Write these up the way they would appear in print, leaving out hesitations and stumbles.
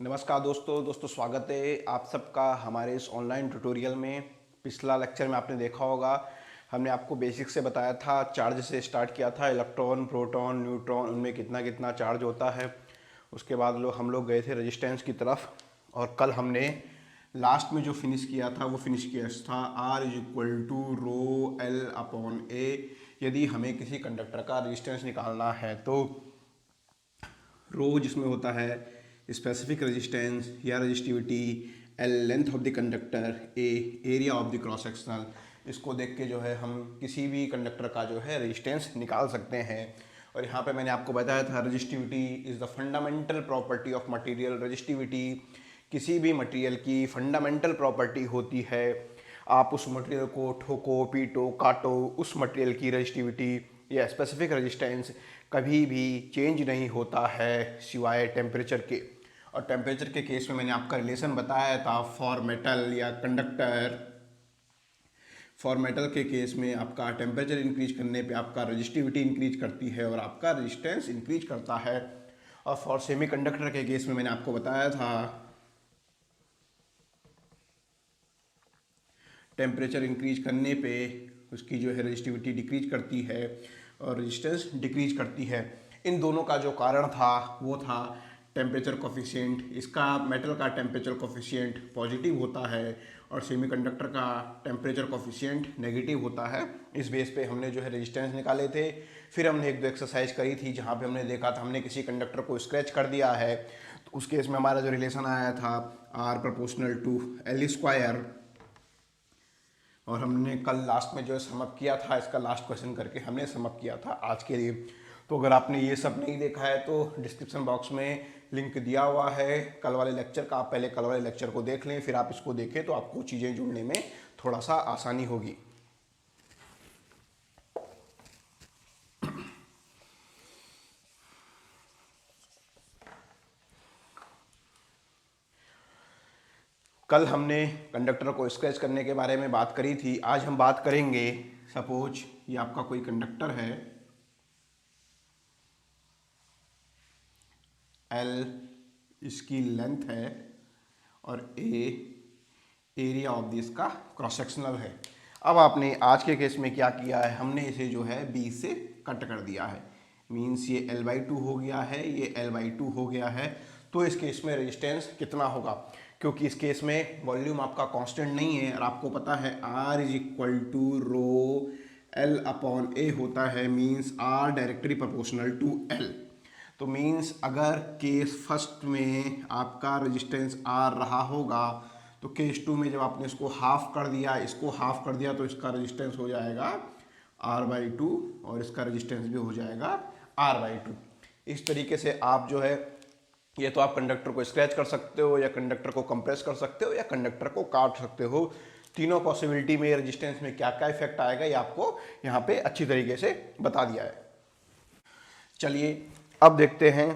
नमस्कार दोस्तों स्वागत है आप सबका हमारे इस ऑनलाइन ट्यूटोरियल में। पिछला लेक्चर में आपने देखा होगा, हमने आपको बेसिक से बताया था, चार्ज से स्टार्ट किया था, इलेक्ट्रॉन, प्रोटॉन, न्यूट्रॉन, उनमें कितना कितना चार्ज होता है। उसके बाद हम लोग गए थे रेजिस्टेंस की तरफ, और कल हमने लास्ट में जो फिनिश किया था वो फिनिश किया था R is equal to rho L upon A. यदि हमें किसी कंडक्टर का रेजिस्टेंस निकालना है तो रो जिसमें होता है स्पेसिफिक रेजिस्टेंस या resistivity, L length of the conductor, A area of the cross sectional, इसको देख के हम किसी भी कंडक्टर का रेजिस्टेंस निकाल सकते हैं। और यहाँ पे मैंने आपको बताया था resistivity is the fundamental property of material. Resistivity किसी भी मटेरियल की फंडामेंटल प्रॉपर्टी होती है। आप उस मटेरियल को ठोको, पीटो, काटो, उस मटेरियल की रजिस्टिविटी या स्पेसिफिक रेजिस्टेंस कभी भी चेंज नहीं होता है सिवाय टेम्परेचर के। और टेम्परेचर के केस में मैंने आपका रिलेशन बताया था फॉर मेटल या कंडक्टर। फॉर मेटल के केस में आपका टेम्परेचर इंक्रीज करने पे आपका रजिस्टिविटी इंक्रीज करती है और आपका रेजिस्टेंस इंक्रीज करता है। और फॉर सेमी कंडक्टर के केस में मैंने आपको बताया था टेम्परेचर इंक्रीज करने पे उसकी रजिस्टिविटी डिक्रीज करती है और रेजिस्टेंस डिक्रीज करती है। इन दोनों का जो कारण था वो था टेम्परेचर कोफिशिएंट। इसका मेटल का टेम्परेचर कोफिशिएंट पॉजिटिव होता है और सेमीकंडक्टर का टेम्परेचर कोफिशिएंट नेगेटिव होता है। इस बेस पे हमने रेजिस्टेंस निकाले थे। फिर हमने एक दो एक्सरसाइज करी थी जहाँ पे हमने देखा था, हमने किसी कंडक्टर को स्क्रैच कर दिया है तो उस केस में हमारा जो रिलेशन आया था R proportional to L square. और हमने कल लास्ट में समअप किया था, इसका लास्ट क्वेश्चन करके हमने समअप किया था आज के लिए। तो अगर आपने ये सब नहीं देखा है तो डिस्क्रिप्शन बॉक्स में लिंक दिया हुआ है कल वाले लेक्चर का। आप पहले कल वाले लेक्चर को देख लें, फिर आप इसको देखें तो आपको चीज़ें जुड़ने में थोड़ा सा आसानी होगी। कल हमने कंडक्टर को स्क्रैच करने के बारे में बात करी थी। आज हम बात करेंगे, सपोज ये आपका कोई कंडक्टर है, एल इसकी लेंथ है और ए एरिया ऑफ दिस का क्रॉस सेक्शनल है। अब आपने आज के केस में क्या किया है, हमने इसे बी से कट कर दिया है। मीन्स ये L/2 हो गया है, ये L/2 हो गया है। तो इस केस में रेजिस्टेंस कितना होगा, क्योंकि इस केस में वॉल्यूम आपका कांस्टेंट नहीं है और आपको पता है R is equal to rho L upon A होता है। Means R directly proportional to L। तो मीन्स अगर केस फर्स्ट में आपका रेजिस्टेंस R रहा होगा तो केस टू में जब आपने इसको हाफ कर दिया, इसको हाफ कर दिया, तो इसका रेजिस्टेंस हो जाएगा R/2 और इसका रेजिस्टेंस भी हो जाएगा R/2। इस तरीके से आप ये तो आप कंडक्टर को स्क्रैच कर सकते हो या कंडक्टर को कंप्रेस कर सकते हो या कंडक्टर को काट सकते हो। तीनों पॉसिबिलिटी में रेजिस्टेंस में क्या क्या इफेक्ट आएगा ये आपको यहाँ पे अच्छी तरीके से बता दिया है। चलिए अब देखते हैं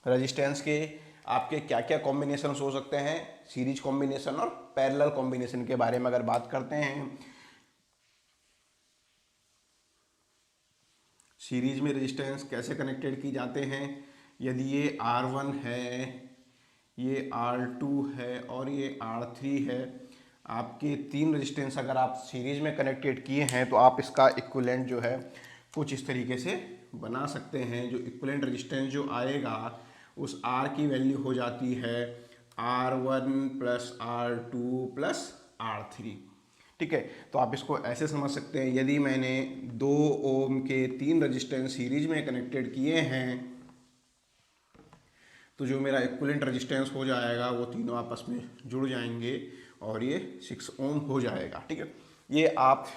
रेजिस्टेंस के आपके क्या क्या कॉम्बिनेशन हो सकते हैं। सीरीज कॉम्बिनेशन और पैरेलल कॉम्बिनेशन के बारे में अगर बात करते हैं, सीरीज में रेजिस्टेंस कैसे कनेक्टेड की जाते हैं। यदि ये R1 है, ये R2 है और ये R3 है, आपके तीन रेजिस्टेंस अगर आप सीरीज में कनेक्टेड किए हैं तो आप इसका इक्विवेलेंट कुछ इस तरीके से बना सकते हैं। जो इक्विवेलेंट रेजिस्टेंस आएगा उस R की वैल्यू हो जाती है R1 plus R2 plus R3। ठीक है, तो आप इसको ऐसे समझ सकते हैं, यदि मैंने 2 ओम के तीन रेजिस्टेंस सीरीज में कनेक्टेड किए हैं तो जो मेरा इक्विवेलेंट रेजिस्टेंस हो जाएगा वो तीनों आपस में जुड़ जाएंगे और ये 6 ओम हो जाएगा। ठीक है, ये आप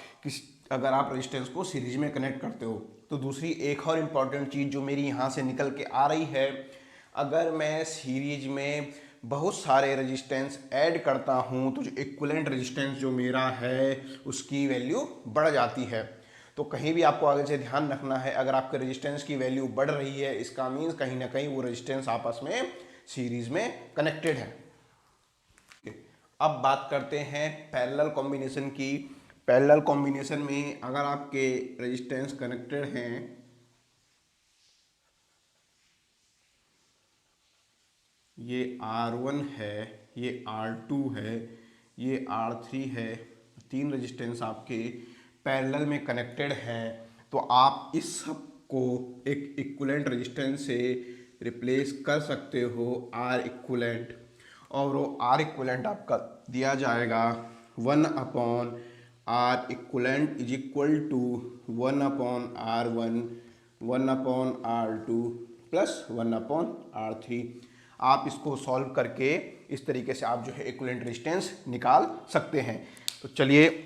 अगर आप रेजिस्टेंस को सीरीज में कनेक्ट करते हो। तो दूसरी एक और इम्पॉर्टेंट चीज़ जो मेरी यहाँ से निकल के आ रही है, अगर मैं सीरीज में बहुत सारे रेजिस्टेंस ऐड करता हूँ तो जो इक्विवेलेंट रेजिस्टेंस जो मेरा है उसकी वैल्यू बढ़ जाती है। तो कहीं भी आपको आगे से ध्यान रखना है, अगर आपके रेजिस्टेंस की वैल्यू बढ़ रही है इसका मीन्स कहीं ना कहीं वो रेजिस्टेंस आपस में सीरीज में कनेक्टेड है। अब बात करते हैं पैरेलल कॉम्बिनेशन की। पैरेलल कॉम्बिनेशन में अगर आपके रेजिस्टेंस कनेक्टेड हैं ये R1 है, ये R2 है, ये R3 है, तीन रेजिस्टेंस आपके पैरेलल में कनेक्टेड हैं। तो आप इस सब को एक इक्विवेलेंट रेजिस्टेंस से रिप्लेस कर सकते हो, R इक्विवेलेंट, और वो R इक्विवेलेंट आपका दिया जाएगा 1/R equivalent is equal to 1/R1, 1/R2 plus 1/R3। आप इसको सॉल्व करके इस तरीके से आप जो है इक्विवेलेंट रेजिस्टेंस निकाल सकते हैं। तो चलिए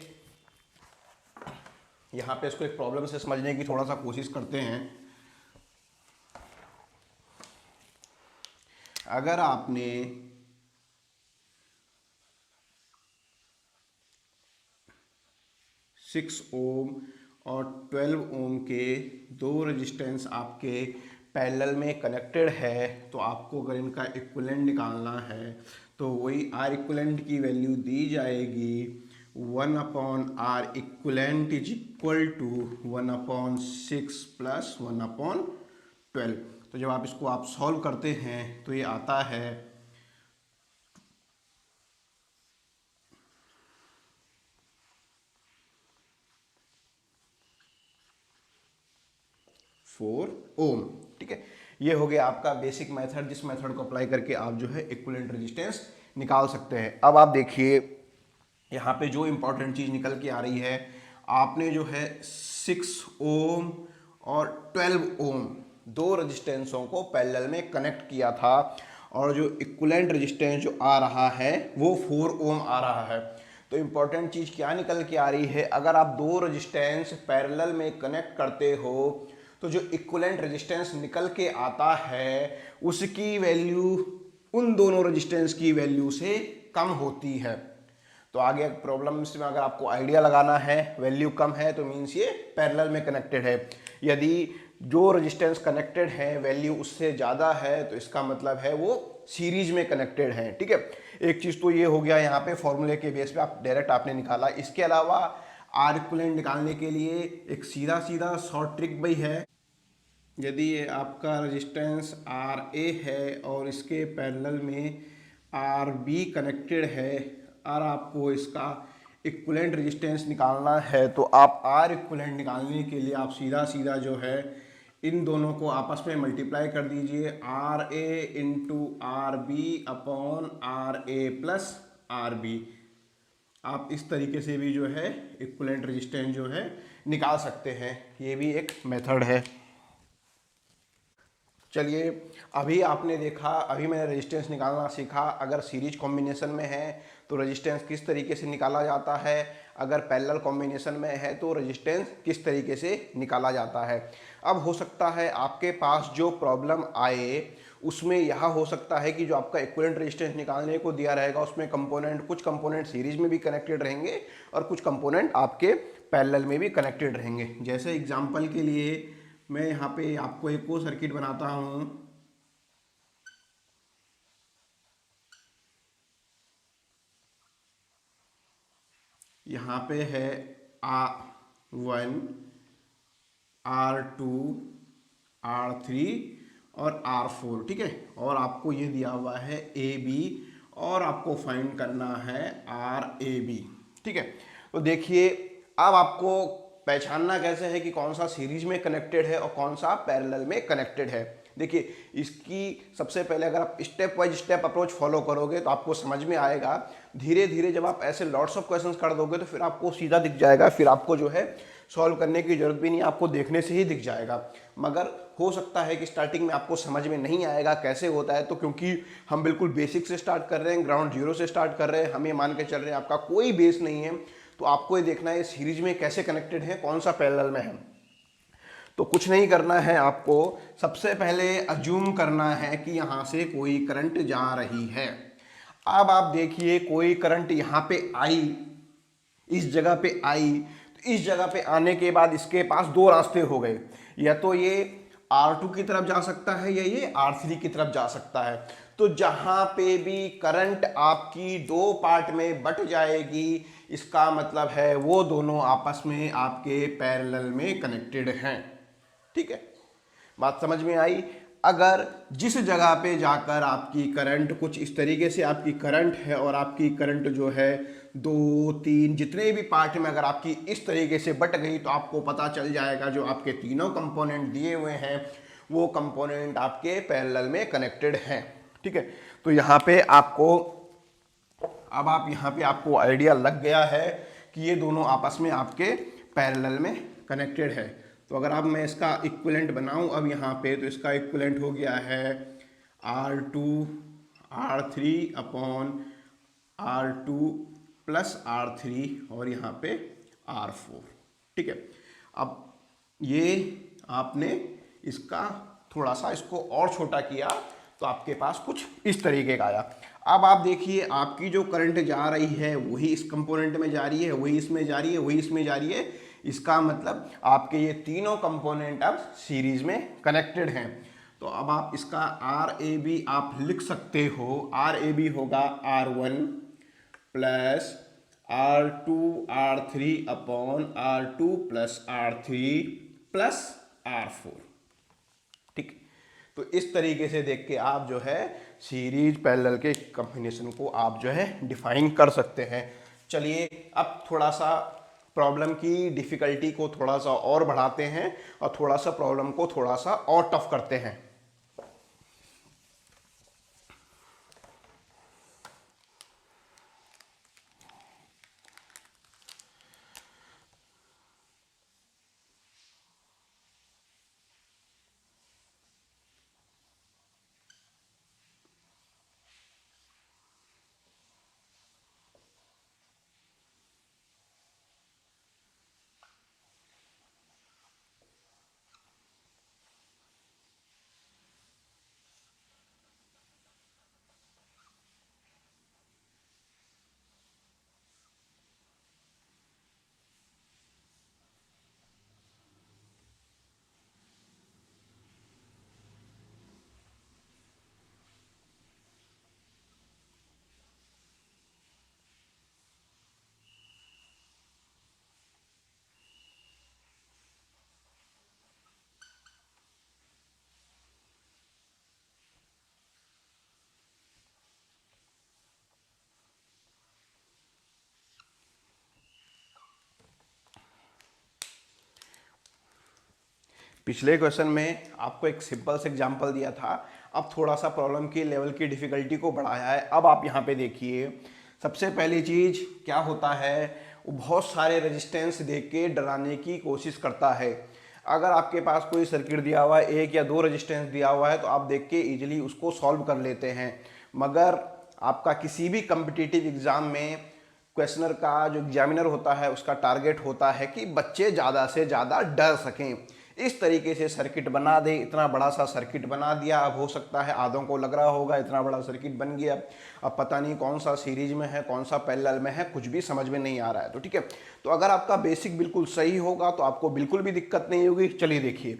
यहाँ पे इसको एक प्रॉब्लम से समझने की थोड़ा सा कोशिश करते हैं। अगर आपने 6 ओम और 12 ओम के दो रेजिस्टेंस आपके पैरेलल में कनेक्टेड है, तो आपको अगर इनका इक्विवेलेंट निकालना है तो वही R इक्विवेलेंट की वैल्यू दी जाएगी 1/R equivalent is equal to 1/6 plus 1/12। तो जब आप इसको आप सॉल्व करते हैं तो ये आता है 4 ओम। ठीक है, ये हो गया आपका बेसिक मेथड, जिस मेथड को अप्लाई करके आप जो है इक्विवेलेंट रेजिस्टेंस निकाल सकते हैं। अब आप देखिए यहाँ पे जो इंपॉर्टेंट चीज़ निकल के आ रही है, आपने जो है 6 ओम और 12 ओम दो रेजिस्टेंसों को पैरेलल में कनेक्ट किया था, और जो इक्विवेलेंट रेजिस्टेंस जो आ रहा है वो 4 ओम आ रहा है। तो इंपॉर्टेंट चीज़ क्या निकल के आ रही है, अगर आप दो रेजिस्टेंस पैरेलल में कनेक्ट करते हो तो जो इक्विवेलेंट रेजिस्टेंस निकल के आता है उसकी वैल्यू उन दोनों रेजिस्टेंस की वैल्यू से कम होती है। तो आगे प्रॉब्लम्स में अगर आपको आइडिया लगाना है, वैल्यू कम है तो मीन्स ये पैरेलल में कनेक्टेड है। यदि जो रेजिस्टेंस कनेक्टेड है वैल्यू उससे ज़्यादा है तो इसका मतलब है वो सीरीज में कनेक्टेड है। ठीक है, एक चीज़ तो ये हो गया, यहाँ पे फॉर्मूले के बेस पे आप डायरेक्ट आपने निकाला। इसके अलावा आर इक्विवेलेंट निकालने के लिए एक सीधा सीधा शॉर्ट ट्रिक भी है। यदि ये आपका रेजिस्टेंस आर ए है और इसके पैरेलल में आर बी कनेक्टेड है, और आपको इसका इक्विवेलेंट रेजिस्टेंस निकालना है, तो आप आर इक्विवेलेंट निकालने के लिए आप सीधा सीधा जो है इन दोनों को आपस में मल्टीप्लाई कर दीजिए, R A into R B upon R A plus R B. आप इस तरीके से भी जो है इक्विवेलेंट रेजिस्टेंस जो है निकाल सकते हैं, ये भी एक मेथड है। चलिए, अभी आपने देखा, अभी मैंने रेजिस्टेंस निकालना सीखा। अगर सीरीज कॉम्बिनेशन में है तो रेजिस्टेंस किस तरीके से निकाला जाता है, अगर पैरेलल कॉम्बिनेशन में है तो रेजिस्टेंस किस तरीके से निकाला जाता है। अब हो सकता है आपके पास जो प्रॉब्लम आए उसमें यह हो सकता है कि जो आपका इक्विवेलेंट रेजिस्टेंस निकालने को दिया रहेगा उसमें कंपोनेंट, कुछ कंपोनेंट सीरीज में भी कनेक्टेड रहेंगे और कुछ कंपोनेंट आपके पैरेलल में भी कनेक्टेड रहेंगे। जैसे एग्जांपल के लिए मैं यहाँ पे आपको एक वो सर्किट बनाता हूँ, यहाँ पे है R1, R2, R3 और R4। ठीक है, और आपको ये दिया हुआ है AB, और आपको फाइंड करना है RAB। ठीक है, तो देखिए अब आपको पहचानना कैसे है कि कौन सा सीरीज में कनेक्टेड है और कौन सा पैरेलल में कनेक्टेड है। देखिए, इसकी सबसे पहले अगर आप step wise step approach follow करोगे तो आपको समझ में आएगा। धीरे धीरे जब आप ऐसे लॉट्स ऑफ क्वेश्चंस कर दोगे तो फिर आपको सीधा दिख जाएगा, फिर आपको जो है सॉल्व करने की जरूरत भी नहीं, आपको देखने से ही दिख जाएगा। मगर हो सकता है कि स्टार्टिंग में आपको समझ में नहीं आएगा कैसे होता है, तो क्योंकि हम बिल्कुल बेसिक से स्टार्ट कर रहे हैं, ग्राउंड जीरो से स्टार्ट कर रहे हैं, हम ये मान के चल रहे हैं आपका कोई बेस नहीं है, तो आपको ये देखना है सीरीज में कैसे कनेक्टेड है, कौन सा पैरेलल में है। तो कुछ नहीं करना है, आपको सबसे पहले अज्यूम करना है कि यहाँ से कोई करंट जा रही है। अब आप देखिए कोई करंट यहाँ पे आई, इस जगह पे आई, तो इस जगह पे आने के बाद इसके पास दो रास्ते हो गए, या तो ये R2 की तरफ जा सकता है या ये R3 की तरफ जा सकता है। तो जहां पे भी करंट आपकी दो पार्ट में बट जाएगी, इसका मतलब है वो दोनों आपस में आपके पैरेलल में कनेक्टेड हैं। ठीक है, बात समझ में आई। अगर जिस जगह पे जाकर आपकी करंट कुछ इस तरीके से आपकी करंट है और आपकी करंट जो है 2 3 जितने भी पार्ट में अगर आपकी इस तरीके से बट गई तो आपको पता चल जाएगा जो आपके तीनों कंपोनेंट दिए हुए हैं वो कंपोनेंट आपके पैरेलल में कनेक्टेड हैं। ठीक है, तो यहाँ पे आपको आपको आइडिया लग गया है कि ये दोनों आपस में आपके पैरेलल में कनेक्टेड है। तो अगर अब मैं इसका इक्विवेलेंट बनाऊं अब यहाँ पे, तो इसका इक्विवेलेंट हो गया है R2 R3 upon R2 plus R3 और यहाँ पे R4। ठीक है, अब ये आपने इसका थोड़ा सा इसको और छोटा किया तो आपके पास कुछ इस तरीके का आया। अब आप देखिए आपकी जो करंट जा रही है वही इस कंपोनेंट में जा रही है, वही इसमें जा रही है, वही इसमें जा रही है। इसका मतलब आपके ये तीनों कंपोनेंट अब सीरीज में कनेक्टेड हैं। तो अब आप इसका RAB आप लिख सकते हो, RAB होगा R1 plus R2 R3 upon R2 plus R3 plus R4। ठीक, तो इस तरीके से देख के आप जो है सीरीज पैरेलल के कॉम्बिनेशन को आप जो है डिफाइन कर सकते हैं। चलिए अब थोड़ा सा प्रॉब्लम की डिफ़िकल्टी को थोड़ा सा और बढ़ाते हैं और थोड़ा सा प्रॉब्लम को थोड़ा सा और टफ करते हैं। पिछले क्वेश्चन में आपको एक सिंपल से एग्जांपल दिया था, अब थोड़ा सा प्रॉब्लम की लेवल की डिफ़िकल्टी को बढ़ाया है। अब आप यहाँ पे देखिए सबसे पहली चीज़ क्या होता है, वो बहुत सारे रेजिस्टेंस देख के डराने की कोशिश करता है। अगर आपके पास कोई सर्किट दिया हुआ है, 1 या 2 रेजिस्टेंस दिया हुआ है तो आप देख के ईजिली उसको सॉल्व कर लेते हैं। मगर आपका किसी भी कम्पिटिटिव एग्ज़ाम में क्वेश्चनर का जो एग्जामिनर होता है उसका टारगेट होता है कि बच्चे ज़्यादा से ज़्यादा डर सकें। इस तरीके से सर्किट बना दे, इतना बड़ा सा सर्किट बना दिया। अब हो सकता है आधों को लग रहा होगा इतना बड़ा सर्किट बन गया, अब पता नहीं कौन सा सीरीज में है कौन सा पैरेलल में है, कुछ भी समझ में नहीं आ रहा है। तो ठीक है, तो अगर आपका बेसिक बिल्कुल सही होगा तो आपको बिल्कुल भी दिक्कत नहीं होगी। चलिए देखिए,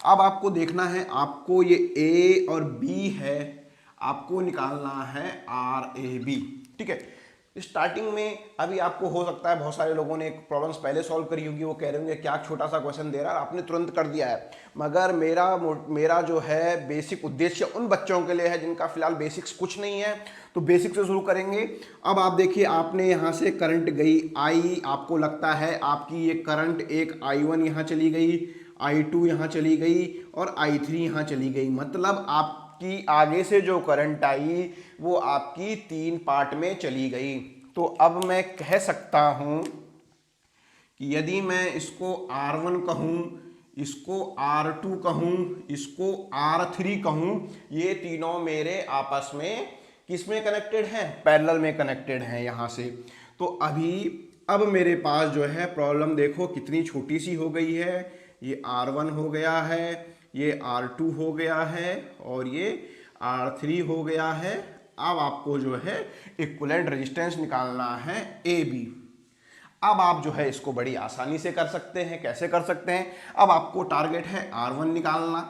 अब आपको देखना है, आपको ये A और B है, आपको निकालना है RAB। ठीक है, स्टार्टिंग में अभी आपको हो सकता है बहुत सारे लोगों ने प्रॉब्लम्स पहले सॉल्व करी होगी, वो कह रहे होंगे क्या छोटा सा क्वेश्चन दे रहा है आपने तुरंत कर दिया है। मगर मेरा जो है बेसिक उद्देश्य उन बच्चों के लिए है जिनका फिलहाल बेसिक्स कुछ नहीं है, तो बेसिक से शुरू करेंगे। अब आप देखिए आपने यहाँ से करंट गई I, आपको लगता है आपकी ये करंट एक I1 यहाँ चली गई, I2 यहाँ चली गई और I3 यहाँ चली गई। मतलब आप कि आगे से जो करंट आई वो आपकी 3 पार्ट में चली गई। तो अब मैं कह सकता हूं कि यदि मैं इसको R1 कहूं, इसको R2 कहूं, इसको R3 कहूं, ये तीनों मेरे आपस में किस में कनेक्टेड हैं, पैरेलल में कनेक्टेड हैं यहाँ से। तो अब मेरे पास जो है प्रॉब्लम देखो कितनी छोटी सी हो गई है। ये R1 हो गया है, ये R2 हो गया है और ये R3 हो गया है। अब आपको जो है इक्विवेलेंट रेजिस्टेंस निकालना है AB। अब आप जो है इसको बड़ी आसानी से कर सकते हैं। कैसे कर सकते हैं, अब आपको टारगेट है R1 निकालना,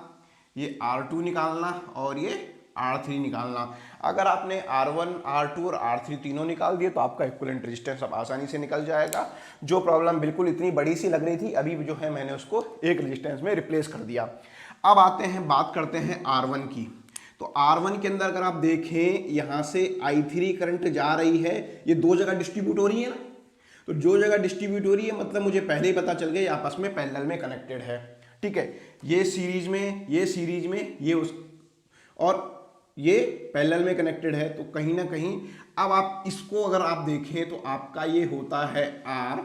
ये R2 निकालना और ये R3 निकालना। अगर आपने R1, R2 और R3 तीनों निकाल दिए तो आपका इक्विवेलेंट रेजिस्टेंस अब आसानी से निकल जाएगा। जो प्रॉब्लम बिल्कुल इतनी बड़ी सी लग रही थी अभी जो है मैंने उसको एक रेजिस्टेंस में रिप्लेस कर दिया। अब आते हैं, बात करते हैं R1 की। तो R1 के अंदर अगर आप देखें, यहां से I3 करंट जा रही है, ये दो जगह डिस्ट्रीब्यूट हो रही है ना। तो जो जगह डिस्ट्रीब्यूट हो रही है मतलब मुझे पहले ही पता चल गया ये आपस में पैरेलल में कनेक्टेड है। ठीक है, ये सीरीज में, ये सीरीज में, ये उस, और ये पैरेलल में कनेक्टेड है। तो कहीं ना कहीं अब आप इसको अगर आप देखें तो आपका ये होता है R।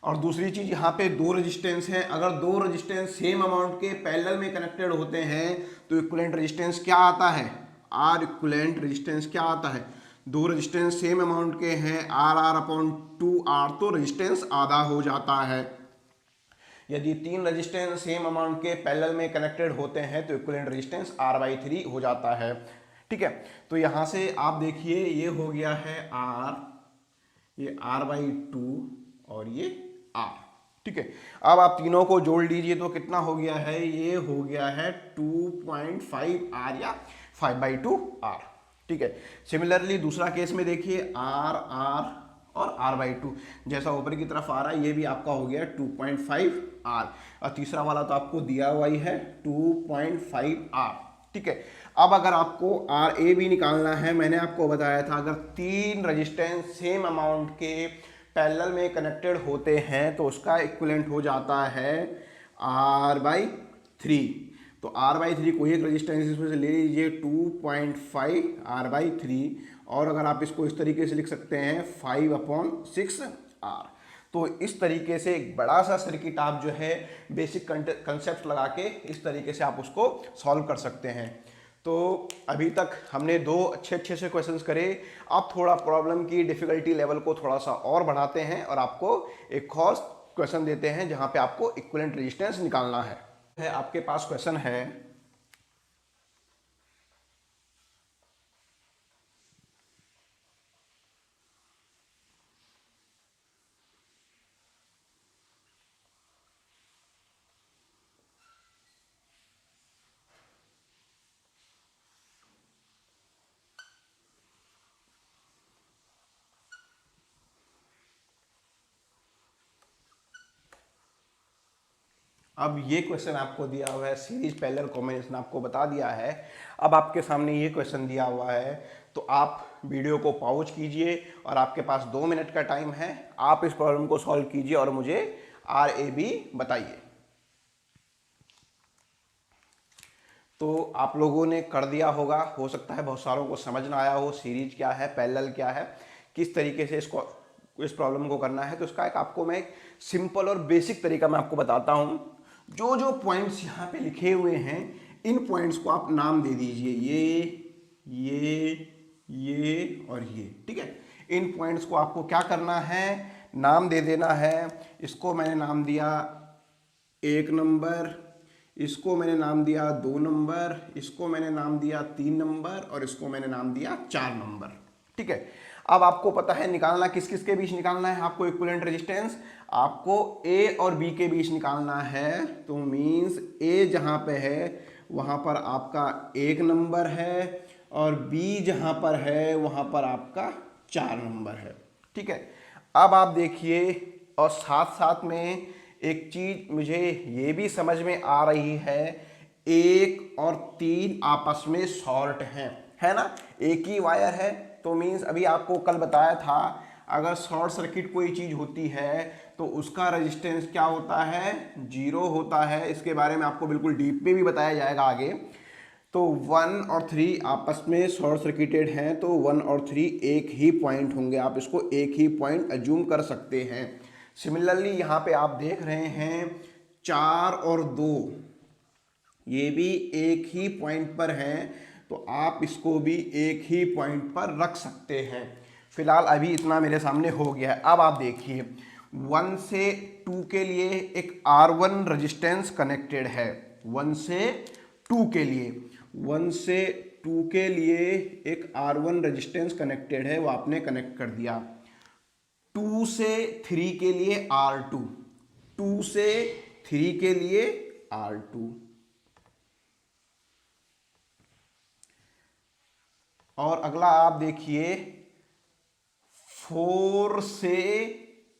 और दूसरी चीज, यहाँ पे दो रेजिस्टेंस हैं, अगर दो रेजिस्टेंस सेम अमाउंट के पैरेलल में कनेक्टेड होते हैं तो इक्विवेलेंट रेजिस्टेंस क्या आता है, आर इक्विवेलेंट रेजिस्टेंस क्या आता है, दो रेजिस्टेंस सेम अमाउंट के हैं, आर आर अपॉन 2R, तो रेजिस्टेंस आधा हो जाता है। यदि तीन रेजिस्टेंस सेम अमाउंट के पैरेलल में कनेक्टेड होते हैं तो इक्विवेलेंट रेजिस्टेंस R/3 हो जाता है। ठीक है, तो यहां से आप देखिए ये हो गया है R, ये R/2 और ये R। ठीक है, अब आप तीनों को जोड़ लीजिए तो कितना हो गया है, ये हो गया है 2.5R या 5/2R। ठीक है, सिमिलरली दूसरा केस में देखिए R R और R/2, जैसा ऊपर की तरफ आ रहा है ये भी आपका हो गया 2.5R, और तीसरा वाला तो आपको दिया हुआ ही है 2.5R। ठीक है, अब अगर आपको RA भी निकालना है, मैंने आपको बताया था अगर तीन रेजिस्टेंस सेम अमाउंट के पैरेलल में कनेक्टेड होते हैं तो उसका इक्विवेलेंट हो जाता है R/3। तो R/3 को एक रेजिस्टेंस इसमें से ले लीजिए 2.5 R/3, और अगर आप इसको इस तरीके से लिख सकते हैं 5/6R। तो इस तरीके से एक बड़ा सा सर्किट आप जो है बेसिक कंसेप्ट लगा के इस तरीके से आप उसको सॉल्व कर सकते हैं। तो अभी तक हमने दो अच्छे से क्वेश्चंस करे। आप थोड़ा प्रॉब्लम की डिफिकल्टी लेवल को थोड़ा सा और बढ़ाते हैं और आपको एक और क्वेश्चन देते हैं जहां पे आपको इक्विवेलेंट रेजिस्टेंस निकालना है। आपके पास क्वेश्चन है, अब ये क्वेश्चन आपको दिया हुआ है, सीरीज पैरेलल कॉम्बिनेशन आपको बता दिया है। अब आपके सामने ये क्वेश्चन दिया हुआ है, तो आप वीडियो को पॉज कीजिए और आपके पास 2 मिनट का टाइम है। आप इस प्रॉब्लम को सॉल्व कीजिए और मुझे RAB बताइए। तो आप लोगों ने कर दिया होगा, हो सकता है बहुत सारों को समझ ना आया हो सीरीज क्या है, पैरेलल क्या है, किस तरीके से इसको, इस प्रॉब्लम को करना है। तो इसका एक आपको मैं एक सिंपल और बेसिक तरीका मैं आपको बताता हूं। जो जो पॉइंट्स यहाँ पे लिखे हुए हैं इन पॉइंट्स को आप नाम दे दीजिए, ये और ये। ठीक है, इन पॉइंट्स को आपको क्या करना है, नाम दे देना है। इसको मैंने नाम दिया 1 नंबर, इसको मैंने नाम दिया 2 नंबर, इसको मैंने नाम दिया 3 नंबर, और इसको मैंने नाम दिया 4 नंबर। ठीक है, अब आपको पता है निकालना किस किस के बीच निकालना है, आपको इक्विवेलेंट रेजिस्टेंस आपको A और B के बीच निकालना है। तो मींस A जहां पे है वहां पर आपका 1 नंबर है, और B जहां पर है वहां पर आपका 4 नंबर है। ठीक है, अब आप देखिए, और साथ साथ में एक चीज मुझे ये भी समझ में आ रही है, 1 और 3 आपस में शॉर्ट हैं, है ना, एक ही वायर है। तो मीन्स अभी आपको कल बताया था अगर शॉर्ट सर्किट कोई चीज होती है तो उसका रेजिस्टेंस क्या होता है, 0 होता है। इसके बारे में आपको बिल्कुल डीप में भी बताया जाएगा आगे। तो 1 और 3 आपस में शॉर्ट सर्किटेड हैं, तो 1 और 3 एक ही पॉइंट होंगे, आप इसको एक ही पॉइंट अज्यूम कर सकते हैं। सिमिलरली यहाँ पे आप देख रहे हैं 4 और 2 ये भी एक ही पॉइंट पर हैं, तो आप इसको भी एक ही पॉइंट पर रख सकते हैं। फिलहाल अभी इतना मेरे सामने हो गया है। अब आप देखिए 1 से 2 के लिए एक R1 रेजिस्टेंस कनेक्टेड है, 1 से 2 के लिए, 1 से 2 के लिए एक R1 रेजिस्टेंस कनेक्टेड है, वो आपने कनेक्ट कर दिया। 2 से 3 के लिए R2, 2 से 3 के लिए R2, और अगला आप देखिए 4 से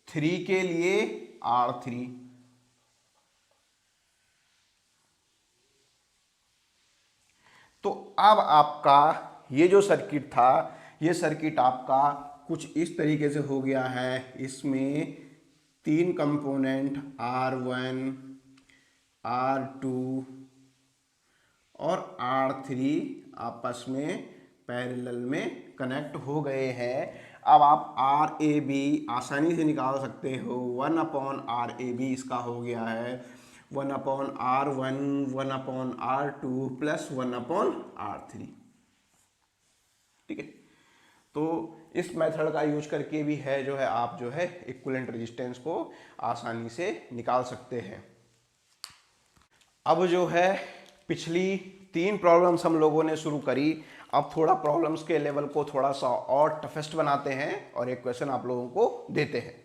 3 के लिए R3, अब आपका ये जो सर्किट था, ये सर्किट आपका कुछ इस तरीके से हो गया है। इसमें तीन कंपोनेंट R1, R2 और R3 आपस में पैरेलल में कनेक्ट हो गए हैं। अब आप RAB आसानी से निकाल सकते हो। 1/RAB इसका हो गया है 1/R1, 1/R2 प्लस 1/R3। ठीक है, तो इस मेथड का यूज करके भी है जो है आप जो है इक्विवेलेंट रेजिस्टेंस को आसानी से निकाल सकते हैं। अब जो है पिछली 3 प्रॉब्लम्स हम लोगों ने शुरू करी, अब थोड़ा प्रॉब्लम्स के लेवल को थोड़ा सा और टफेस्ट बनाते हैं और एक क्वेश्चन आप लोगों को देते हैं।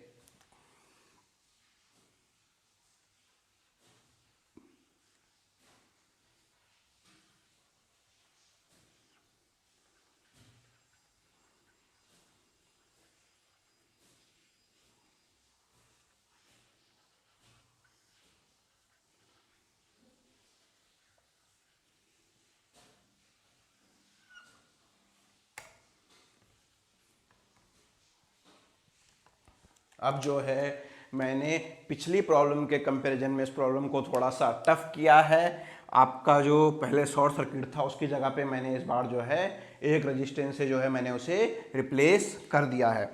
अब जो है मैंने पिछली प्रॉब्लम के कंपैरिजन में इस प्रॉब्लम को थोड़ा सा टफ किया है। आपका जो पहले शॉर्ट सर्किट था उसकी जगह पे मैंने इस बार जो है एक रेजिस्टेंस से जो है मैंने उसे रिप्लेस कर दिया है।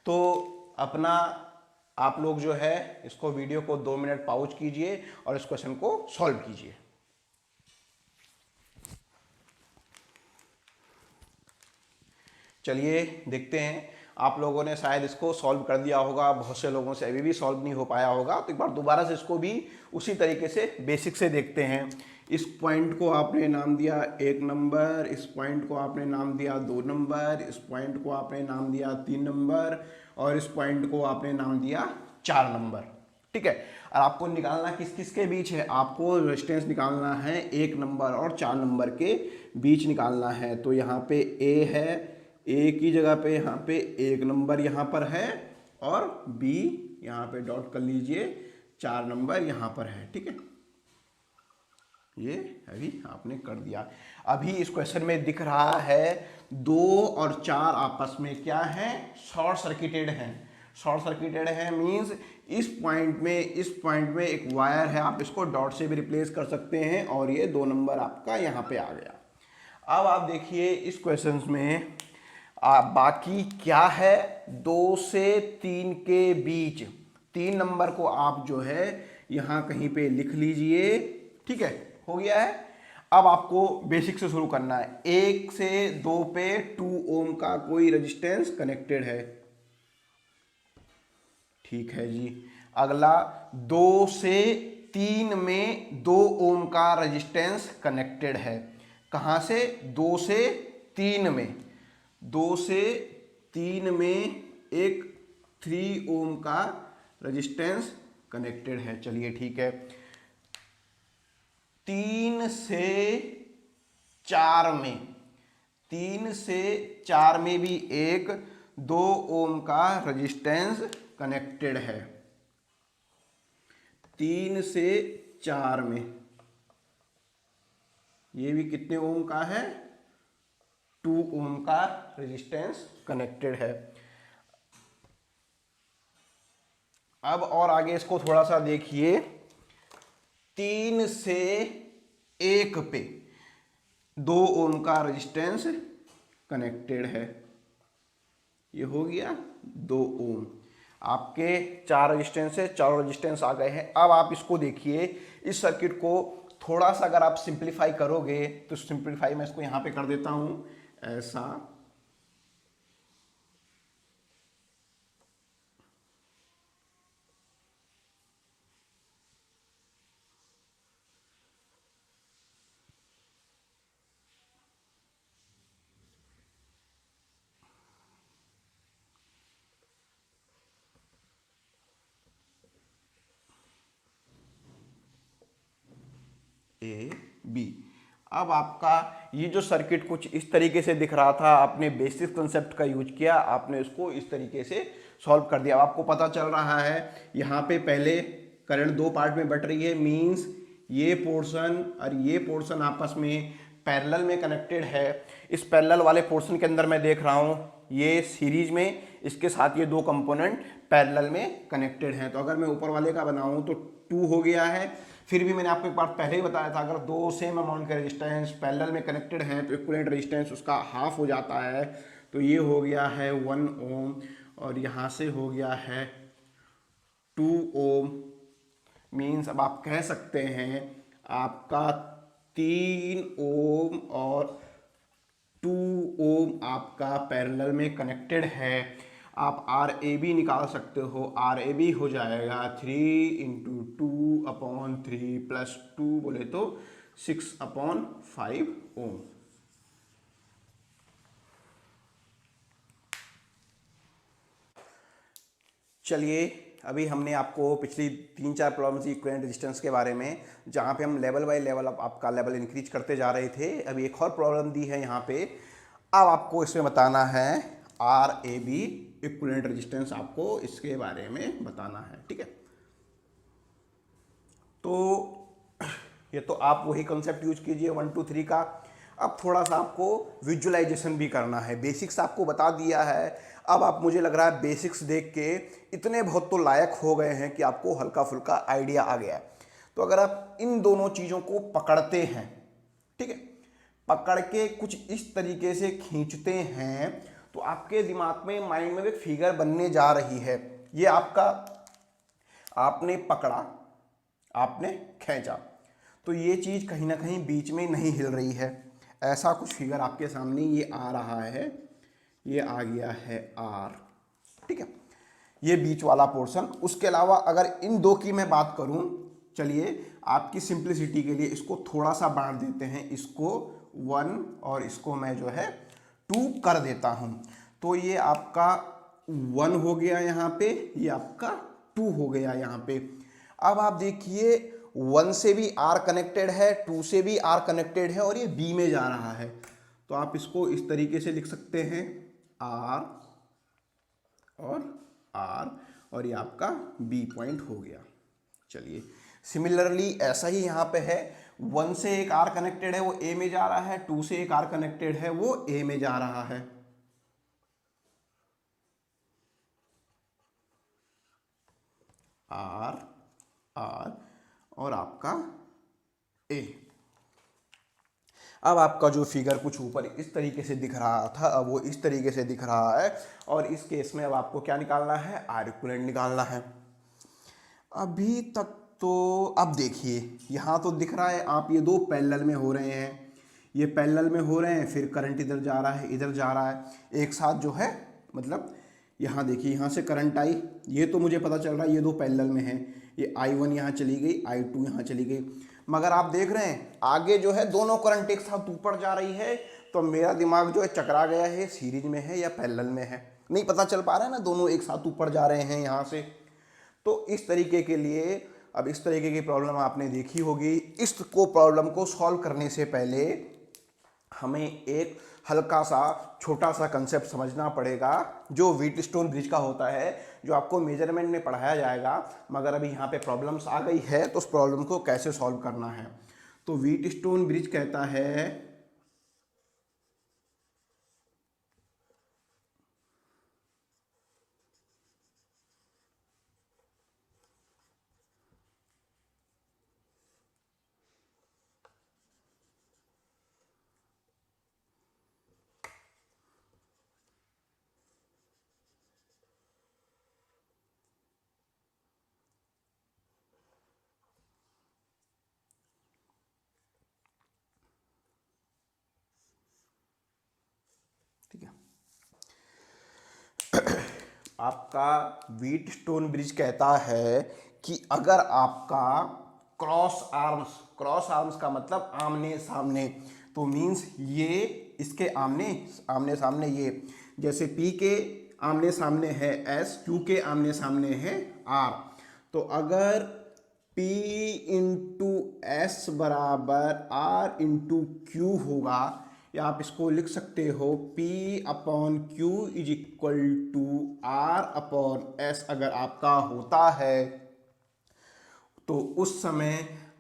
तो अपना आप लोग जो है इसको वीडियो को 2 मिनट पॉज कीजिए और इस क्वेश्चन को सॉल्व कीजिए। चलिए देखते हैं। आप लोगों ने शायद इसको सॉल्व कर दिया होगा, बहुत से लोगों से अभी भी सॉल्व नहीं हो पाया होगा, तो एक बार दोबारा से इसको भी उसी तरीके से बेसिक से देखते हैं। इस पॉइंट को आपने नाम दिया 1 नंबर, इस पॉइंट को आपने नाम दिया 2 नंबर, इस पॉइंट को आपने नाम दिया 3 नंबर और इस पॉइंट को आपने नाम दिया 4 नंबर। ठीक है, और आपको निकालना किस किस के बीच है, आपको रेजिस्टेंस निकालना है 1 नंबर और 4 नंबर के बीच निकालना है। तो यहाँ पे A है, ए की जगह पे यहाँ पे 1 नंबर यहाँ पर है और बी यहाँ पे डॉट कर लीजिए, 4 नंबर यहाँ पर है। ठीक है, ये अभी आपने कर दिया। अभी इस क्वेश्चन में दिख रहा है 2 और 4 आपस में क्या है, शॉर्ट सर्किटेड हैं। शॉर्ट सर्किटेड है मींस इस पॉइंट में एक वायर है, आप इसको डॉट से भी रिप्लेस कर सकते हैं और ये 2 नंबर आपका यहाँ पे आ गया। अब आप देखिए इस क्वेश्चन में बाकी क्या है, 2 से 3 के बीच 3 नंबर को आप जो है यहाँ कहीं पे लिख लीजिए। ठीक है, हो गया है। अब आपको बेसिक से शुरू करना है। 1 से 2 पे 2 ओम का कोई रेजिस्टेंस कनेक्टेड है। ठीक है जी। अगला 2 से 3 में 2 ओम का रेजिस्टेंस कनेक्टेड है। कहाँ से, 2 से 3 में, 2 से 3 में एक 3 ओम का रेजिस्टेंस कनेक्टेड है। चलिए ठीक है। 3 से 4 में, 3 से 4 में भी एक 2 ओम का रेजिस्टेंस कनेक्टेड है। 3 से 4 में ये भी कितने ओम का है, 2 ओम का रेजिस्टेंस कनेक्टेड है। अब और आगे इसको थोड़ा सा देखिए। 3 से 1 पे 2 ओम का रेजिस्टेंस कनेक्टेड है। ये हो गया 2 ओम। आपके 4 रेजिस्टेंस है, 4 रेजिस्टेंस आ गए हैं। अब आप इसको देखिए, इस सर्किट को थोड़ा सा अगर आप सिंप्लीफाई करोगे तो सिंप्लीफाई मैं इसको यहां पे कर देता हूं ऐसा। A B. अब आपका ये जो सर्किट कुछ इस तरीके से दिख रहा था, आपने बेसिक कंसेप्ट का यूज किया, आपने इसको इस तरीके से सॉल्व कर दिया। आपको पता चल रहा है यहाँ पे पहले करंट 2 पार्ट में बट रही है, मींस ये पोर्शन और ये पोर्शन आपस में पैरेलल में कनेक्टेड है। इस पैरेलल वाले पोर्शन के अंदर मैं देख रहा हूँ ये सीरीज में, इसके साथ ये दो कंपोनेंट पैरेलल में कनेक्टेड हैं। तो अगर मैं ऊपर वाले का बनाऊँ तो 2 हो गया है। फिर भी मैंने आपको एक बार पहले ही बताया था, अगर दो सेम अमाउंट के रेजिस्टेंस पैरेलल में कनेक्टेड हैं तो इक्विवेलेंट रेजिस्टेंस उसका हाफ हो जाता है। तो ये हो गया है 1 ओम और यहाँ से हो गया है 2 ओम। मीन्स अब आप कह सकते हैं आपका 3 ओम और 2 ओम आपका पैरेलल में कनेक्टेड है। आप आर ए बी निकाल सकते हो। आर ए बी हो जाएगा 3 इंटू 2/3 प्लस 2 बोले तो 6/5 ओम। चलिए, अभी हमने आपको पिछली 3-4 प्रॉब्लम्स इक्विवेलेंट रेजिस्टेंस के बारे में, जहाँ पे हम लेवल बाय लेवल आपका लेवल इंक्रीज करते जा रहे थे। अभी एक और प्रॉब्लम दी है यहाँ पे। अब आपको इसमें बताना है R A B equivalent resistance, आपको इसके बारे में बताना है। ठीक है, तो ये तो आप वही कॉन्सेप्ट यूज कीजिए 1 2 3 का। अब थोड़ा सा आपको विजुअलाइजेशन भी करना है। बेसिक्स आपको बता दिया है। अब आप, मुझे लग रहा है बेसिक्स देख के इतने बहुत तो लायक हो गए हैं कि आपको हल्का फुल्का आइडिया आ गया है। तो अगर आप इन दोनों चीज़ों को पकड़ते हैं, ठीक है, पकड़ के कुछ इस तरीके से खींचते हैं तो आपके दिमाग में, माइंड में एक फिगर बनने जा रही है। ये आपका, आपने पकड़ा, आपने खींचा, तो ये चीज़ कहीं ना कहीं बीच में नहीं हिल रही है। ऐसा कुछ फिगर आपके सामने ये आ रहा है, ये आ गया है आर। ठीक है, ये बीच वाला पोर्शन। उसके अलावा अगर इन दो की मैं बात करूं, चलिए आपकी सिंप्लिसिटी के लिए इसको थोड़ा सा बांट देते हैं, इसको 1 और इसको मैं जो है 2 कर देता हूं। तो ये आपका 1 हो गया यहाँ पे, ये आपका 2 हो गया यहाँ पे। अब आप देखिए 1 से भी आर कनेक्टेड है, 2 से भी आर कनेक्टेड है और ये बी में जा रहा है। तो आप इसको इस तरीके से लिख सकते हैं आर और ये आपका बी पॉइंट हो गया। चलिए, सिमिलरली ऐसा ही यहाँ पे है। 1 से एक आर कनेक्टेड है, वो ए में जा रहा है। 2 से एक आर कनेक्टेड है, वो ए में जा रहा है। आर और आपका ए। अब आपका जो फिगर कुछ ऊपर इस तरीके से दिख रहा था, अब वो इस तरीके से दिख रहा है। और इस केस में अब आपको क्या निकालना है, आर इक्विवेलेंट निकालना है। अभी तक तो अब देखिए यहाँ तो दिख रहा है आप, ये दो पैरेलल में हो रहे हैं, ये पैरेलल में हो रहे हैं, फिर करंट इधर जा रहा है, इधर जा रहा है एक साथ जो है। मतलब यहाँ देखिए, यहाँ से करंट आई, ये तो मुझे पता चल रहा है ये दो पैरेलल में है। ये I1 यहाँ चली गई, I2 यहाँ चली गई। मगर आप देख रहे हैं आगे जो है दोनों करंट एक साथ ऊपर जा रही है। तो मेरा दिमाग जो है चकरा गया है, सीरीज में है या पैरेलल में है, नहीं पता चल पा रहा है ना, दोनों एक साथ ऊपर जा रहे हैं यहाँ से। तो इस तरीके के लिए, अब इस तरीके की प्रॉब्लम आपने देखी होगी। इसको प्रॉब्लम को सॉल्व करने से पहले हमें एक हल्का सा छोटा सा कंसेप्ट समझना पड़ेगा, जो व्हीटस्टोन ब्रिज का होता है, जो आपको मेजरमेंट में पढ़ाया जाएगा। मगर अभी यहाँ पे प्रॉब्लम्स आ गई है तो उस प्रॉब्लम को कैसे सॉल्व करना है। तो व्हीटस्टोन ब्रिज कहता है ठीक है, आपका व्हीटस्टोन ब्रिज कहता है कि अगर आपका क्रॉस आर्म्स का मतलब आमने सामने, तो मीन्स ये इसके आमने आमने सामने, ये जैसे P के आमने सामने है S, Q के आमने सामने है R। तो अगर P इंटू एस बराबर R इंटू क्यू होगा, या आप इसको लिख सकते हो P upon Q is equal to R upon S अगर आपका होता है, तो उस समय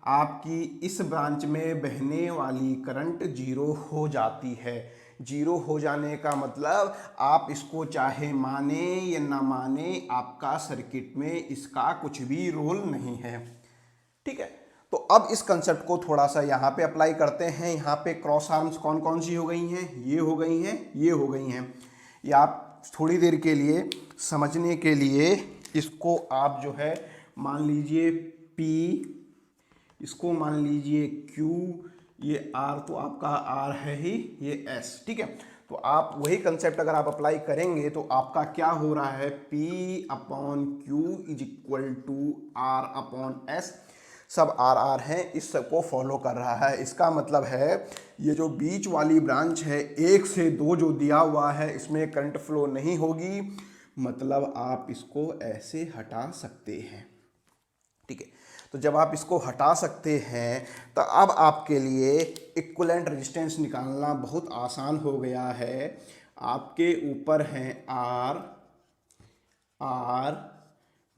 आपकी इस ब्रांच में बहने वाली करंट जीरो हो जाती है। जीरो हो जाने का मतलब आप इसको चाहे माने या ना माने, आपका सर्किट में इसका कुछ भी रोल नहीं है। ठीक है, तो अब इस कंसेप्ट को थोड़ा सा यहाँ पे अप्लाई करते हैं। यहाँ पे क्रॉस आर्म्स कौन कौन सी हो गई हैं? ये हो गई हैं, ये हो गई हैं। ये आप थोड़ी देर के लिए समझने के लिए इसको आप जो है मान लीजिए P, इसको मान लीजिए Q, ये R तो आपका R है ही, ये S। ठीक है, तो आप वही कंसेप्ट अगर आप अप्लाई करेंगे तो आपका क्या हो रहा है, P upon Q is equal to R upon S। सब आर आर हैं, इस सब को फॉलो कर रहा है। इसका मतलब है ये जो बीच वाली ब्रांच है 1 से 2 जो दिया हुआ है, इसमें करंट फ्लो नहीं होगी, मतलब आप इसको ऐसे हटा सकते हैं। ठीक है, तो जब आप इसको हटा सकते हैं तो अब आपके लिए इक्विवेलेंट रेजिस्टेंस निकालना बहुत आसान हो गया है। आपके ऊपर हैं आर, आर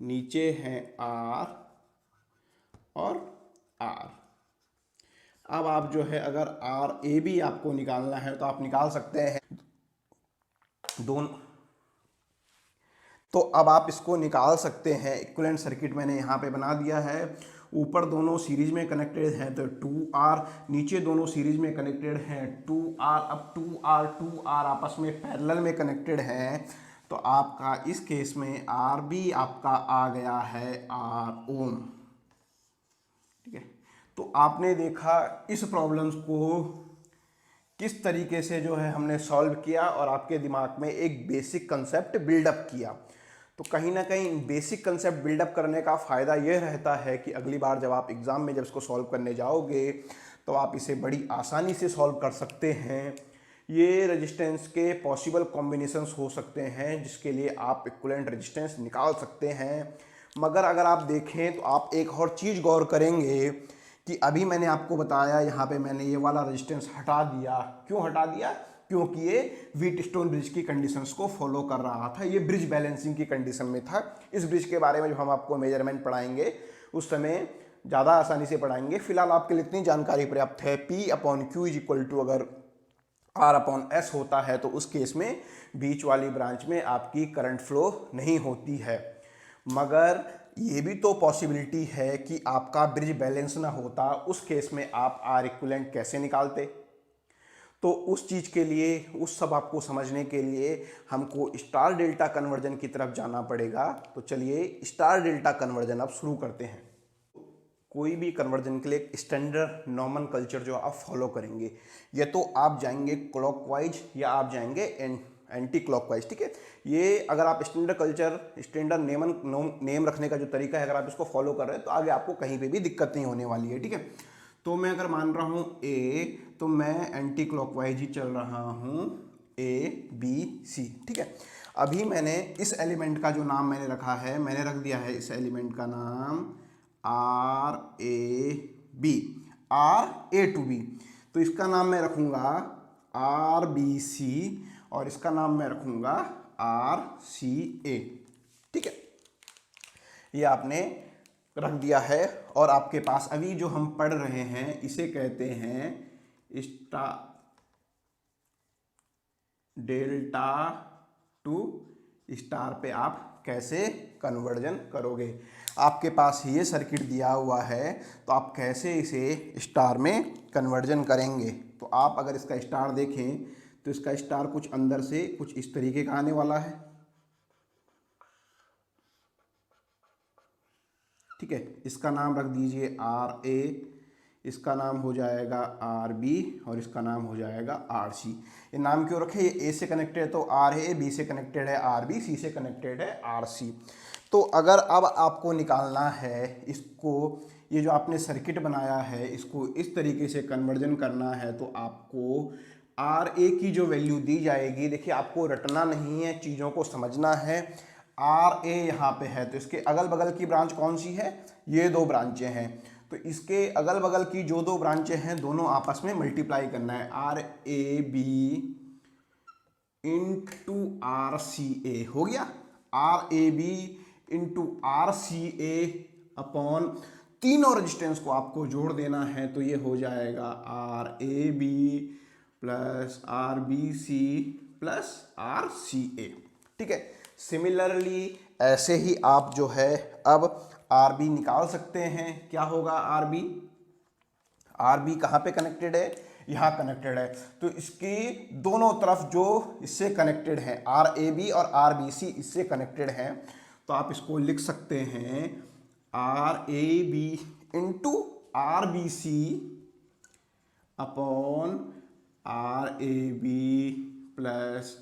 नीचे हैं आर और आर। अब आप जो है अगर आर ए भी आपको निकालना है तो आप निकाल सकते हैं दोनों। तो अब आप इसको निकाल सकते हैं। इक्विवेलेंट सर्किट मैंने यहाँ पे बना दिया है। ऊपर दोनों सीरीज में कनेक्टेड हैं तो 2R, नीचे दोनों सीरीज में कनेक्टेड हैं 2R। अब 2R आपस में पैरेलल में कनेक्टेड हैं तो आपका इस केस में R भी आपका आ गया है R ओम। ठीक है, तो आपने देखा इस प्रॉब्लम्स को किस तरीके से जो है हमने सॉल्व किया और आपके दिमाग में एक बेसिक कंसेप्ट बिल्डअप किया। तो कहीं ना कहीं बेसिक कंसेप्ट बिल्डअप करने का फ़ायदा यह रहता है कि अगली बार जब आप एग्ज़ाम में जब इसको सॉल्व करने जाओगे तो आप इसे बड़ी आसानी से सॉल्व कर सकते हैं। ये रेजिस्टेंस के पॉसिबल कॉम्बिनेशंस हो सकते हैं जिसके लिए आप इक्विवेलेंट रेजिस्टेंस निकाल सकते हैं। मगर अगर आप देखें तो आप एक और चीज़ गौर करेंगे कि अभी मैंने आपको बताया यहाँ पे मैंने ये वाला रेजिस्टेंस हटा दिया। क्यों हटा दिया? क्योंकि ये व्हीटस्टोन ब्रिज की कंडीशंस को फॉलो कर रहा था, ये ब्रिज बैलेंसिंग की कंडीशन में था। इस ब्रिज के बारे में जब हम आपको मेजरमेंट पढ़ाएंगे उस समय ज़्यादा आसानी से पढ़ाएंगे। फिलहाल आपके लिए इतनी जानकारी पर्याप्त है। P upon Q is equal to अगर R अपॉन S होता है तो उस केस में बीच वाली ब्रांच में आपकी करंट फ्लो नहीं होती है। मगर ये भी तो पॉसिबिलिटी है कि आपका ब्रिज बैलेंस ना होता, उस केस में आप R इक्विवेलेंट कैसे निकालते? तो उस चीज़ के लिए, उस सब आपको समझने के लिए हमको स्टार डेल्टा कन्वर्जन की तरफ जाना पड़ेगा। तो चलिए स्टार डेल्टा कन्वर्जन अब शुरू करते हैं। कोई भी कन्वर्जन के लिए एक स्टैंडर्ड नॉमेनक्लेचर जो आप फॉलो करेंगे, या तो आप जाएंगे क्लॉकवाइज या आप जाएंगे एंटी क्लॉकवाइज। ठीक है, ये अगर आप स्टैंडर्ड कल्चर, स्टैंडर्ड नेम रखने का जो तरीका है, अगर आप इसको फॉलो कर रहे हैं तो आगे आपको कहीं पे भी दिक्कत नहीं होने वाली है। ठीक है, तो मैं अगर मान रहा हूँ ए तो मैं एंटी क्लॉकवाइज ही चल रहा हूँ, ABC। ठीक है, अभी मैंने इस एलिमेंट का जो नाम मैंने रखा है, मैंने रख दिया है इस एलिमेंट का नाम RAB, RA to B। तो इसका नाम मैं रखूँगा RBC और इसका नाम मैं रखूँगा RCA। ठीक है, ये आपने रख दिया है। और आपके पास अभी जो हम पढ़ रहे हैं इसे कहते हैं स्टार डेल्टा टू स्टार पे आप कैसे कन्वर्जन करोगे। आपके पास ये सर्किट दिया हुआ है तो आप कैसे इसे स्टार में कन्वर्जन करेंगे। तो आप अगर इसका स्टार देखें तो इसका स्टार कुछ अंदर से कुछ इस तरीके का आने वाला है। ठीक है, इसका नाम रख दीजिए RA, इसका नाम हो जाएगा RB और इसका नाम हो जाएगा RC। ये नाम क्यों रखे? ये A से कनेक्टेड है तो RA, B से कनेक्टेड है RB, C से कनेक्टेड है RC। तो अगर अब आपको निकालना है इसको, ये जो आपने सर्किट बनाया है इसको इस तरीके से कन्वर्जन करना है तो आपको RA की जो वैल्यू दी जाएगी, देखिए आपको रटना नहीं है, चीज़ों को समझना है। RA यहाँ पे है तो इसके अगल बगल की ब्रांच कौन सी है? ये दो ब्रांचें हैं, तो इसके अगल बगल की जो दो ब्रांचें हैं दोनों आपस में मल्टीप्लाई करना है। RAB इंटू RCA हो गया, RAB इंटू RCA अपॉन तीनों रेजिस्टेंस को आपको जोड़ देना है, तो ये हो जाएगा R A B plus R B C plus R C A. ठीक है, सिमिलरली ऐसे ही आप जो है अब आर बी निकाल सकते हैं। क्या होगा आर बी? आर बी कहाँ पे कनेक्टेड है? यहाँ कनेक्टेड है, तो इसकी दोनों तरफ जो इससे कनेक्टेड है, आर ए बी और आर बी सी इससे कनेक्टेड है, तो आप इसको लिख सकते हैं R A B into R B C upon R A B plus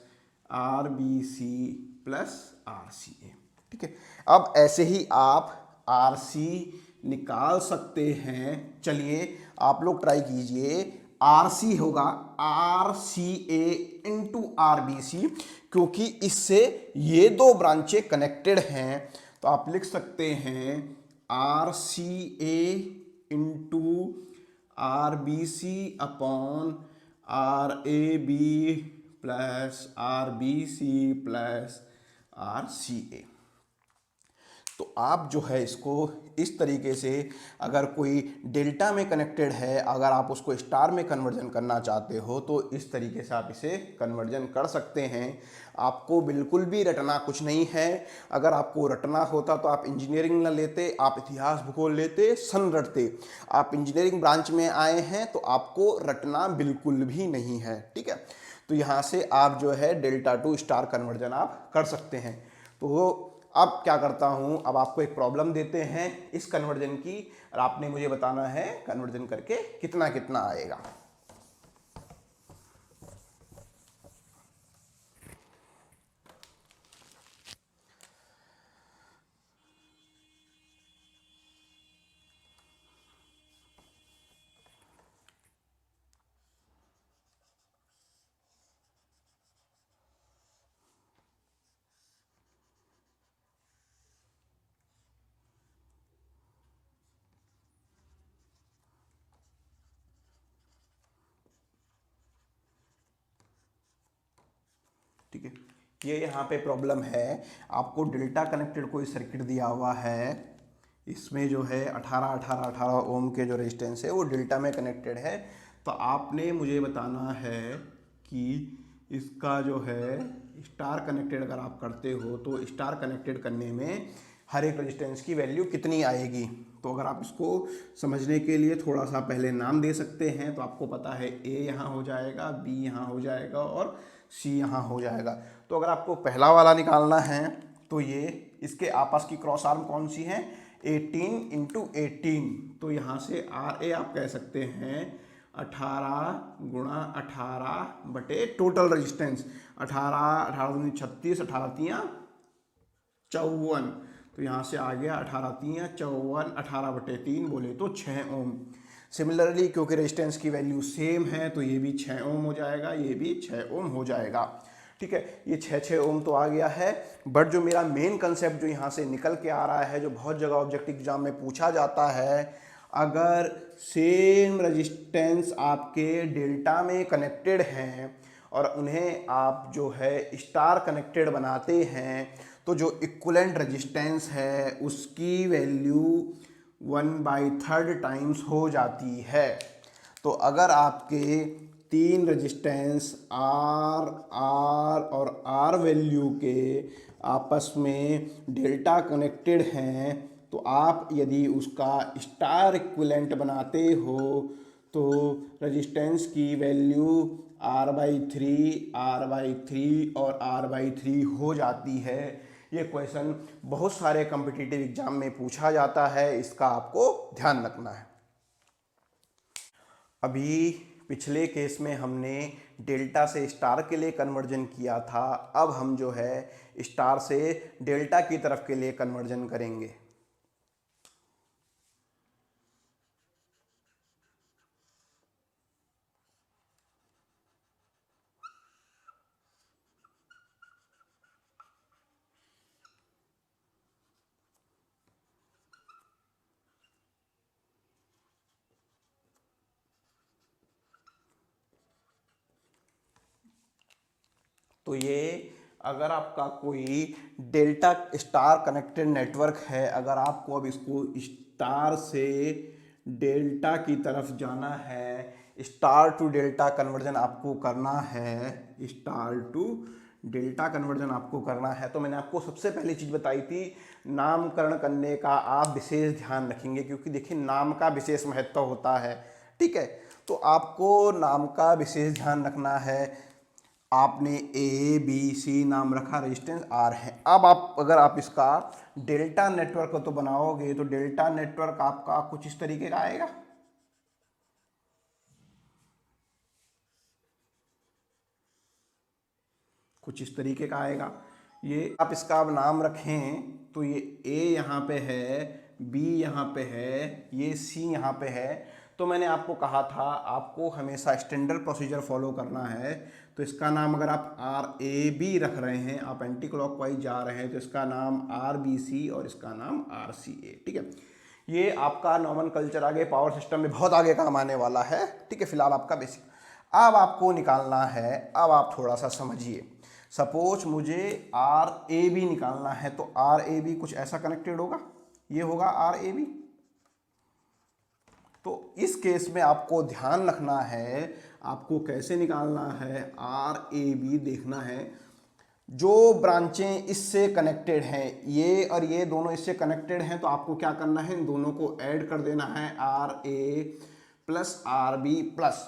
R B C plus R C A. ठीक है, अब ऐसे ही आप आर सी निकाल सकते हैं। चलिए आप लोग ट्राई कीजिए, आर सी होगा are C A into R B सी, क्योंकि इससे ये दो ब्रांचें कनेक्टेड हैं, तो आप लिख सकते हैं R C A into R B C upon R A B plus R B C plus R C A. तो आप जो है इसको इस तरीके से, अगर कोई डेल्टा में कनेक्टेड है, अगर आप उसको स्टार में कन्वर्जन करना चाहते हो, तो इस तरीके से आप इसे कन्वर्जन कर सकते हैं। आपको बिल्कुल भी रटना कुछ नहीं है। अगर आपको रटना होता तो आप इंजीनियरिंग ना लेते, आप इतिहास भूगोल लेते, सन रटते। आप इंजीनियरिंग ब्रांच में आए हैं तो आपको रटना बिल्कुल भी नहीं है। ठीक है, तो यहाँ से आप जो है डेल्टा टू स्टार कन्वर्जन आप कर सकते हैं। तो अब क्या करता हूं, अब आपको एक प्रॉब्लम देते हैं इस कन्वर्जन की, और आपने मुझे बताना है कन्वर्जन करके कितना कितना आएगा। ठीक है, ये यहाँ पे प्रॉब्लम है। आपको डेल्टा कनेक्टेड कोई सर्किट दिया हुआ है, इसमें जो है 18 ओम के जो रेजिस्टेंस है वो डेल्टा में कनेक्टेड है। तो आपने मुझे बताना है कि इसका जो है स्टार कनेक्टेड अगर आप करते हो तो स्टार कनेक्टेड करने में हर एक रेजिस्टेंस की वैल्यू कितनी आएगी। तो अगर आप इसको समझने के लिए थोड़ा सा पहले नाम दे सकते हैं, तो आपको पता है ए यहाँ हो जाएगा, बी यहाँ हो जाएगा और सी यहाँ हो जाएगा। तो अगर आपको पहला वाला निकालना है तो ये इसके आपस की क्रॉस आर्म कौन सी है? 18 इंटू 18। तो यहाँ से आर ए आप कह सकते हैं 18 गुणा 18 बटे टोटल रेजिस्टेंस 18, 18 दूनी 36, 18 तियाँ 54। तो यहाँ से आ गया 18 तियाँ 54, 18 बटे 3 बोले तो 6 ओम। सिमिलरली क्योंकि रेजिस्टेंस की वैल्यू सेम है तो ये भी 6 ओम हो जाएगा, ये भी 6 ओम हो जाएगा। ठीक है, ये 6 ओम तो आ गया है। बट जो मेरा मेन कंसेप्ट जो यहाँ से निकल के आ रहा है, जो बहुत जगह ऑब्जेक्टिव एग्जाम में पूछा जाता है, अगर सेम रेजिस्टेंस आपके डेल्टा में कनेक्टेड हैं और उन्हें आप जो है स्टार कनेक्टेड बनाते हैं, तो जो इक्विवेलेंट रेजिस्टेंस है उसकी वैल्यू 1/3 टाइम्स हो जाती है। तो अगर आपके तीन रेजिस्टेंस आर आर और आर वैल्यू के आपस में डेल्टा कनेक्टेड हैं, तो आप यदि उसका स्टार इक्विवेलेंट बनाते हो तो रेजिस्टेंस की वैल्यू R/3 और R/3 हो जाती है। ये क्वेश्चन बहुत सारे कॉम्पिटिटिव एग्जाम में पूछा जाता है, इसका आपको ध्यान रखना है। अभी पिछले केस में हमने डेल्टा से स्टार के लिए कन्वर्जन किया था, अब हम जो है स्टार से डेल्टा की तरफ के लिए कन्वर्जन करेंगे। तो ये अगर आपका कोई डेल्टा स्टार कनेक्टेड नेटवर्क है, अगर आपको अब इसको स्टार से डेल्टा की तरफ जाना है, स्टार टू डेल्टा कन्वर्जन आपको करना है, स्टार टू डेल्टा कन्वर्जन आपको करना है, तो मैंने आपको सबसे पहली चीज़ बताई थी, नामकरण करने का आप विशेष ध्यान रखेंगे, क्योंकि देखिए नाम का विशेष महत्व होता है। ठीक है, तो आपको नाम का विशेष ध्यान रखना है। आपने ए बी सी नाम रखा, रेजिस्टेंस आर है। अब आप अगर आप इसका डेल्टा नेटवर्क तो बनाओगे, तो डेल्टा नेटवर्क आपका कुछ इस तरीके का आएगा। कुछ इस तरीके का आएगा। ये आप इसका अब नाम रखें तो ये ए यहाँ पे है, बी यहाँ पे है, ये सी यहाँ पे है। तो मैंने आपको कहा था आपको हमेशा स्टैंडर्ड प्रोसीजर फॉलो करना है। तो इसका नाम अगर आप आर ए बी रख रहे हैं, आप एंटी क्लॉकवाइज जा रहे हैं, तो इसका नाम आर बी सी और इसका नाम आर सी ए। ठीक है, ये आपका नॉमेनकल्चर आगे पावर सिस्टम में बहुत आगे काम आने वाला है। ठीक है, फिलहाल आपका बेसिक। अब आपको निकालना है, अब आप थोड़ा सा समझिए। सपोज मुझे आर ए बी निकालना है, तो आर ए बी कुछ ऐसा कनेक्टेड होगा, ये होगा आर ए बी। तो इस केस में आपको ध्यान रखना है, आपको कैसे निकालना है, आर ए बी देखना है। जो ब्रांचें इससे कनेक्टेड हैं, ये और ये दोनों इससे कनेक्टेड हैं, तो आपको क्या करना है, इन दोनों को ऐड कर देना है, R A plus R B plus.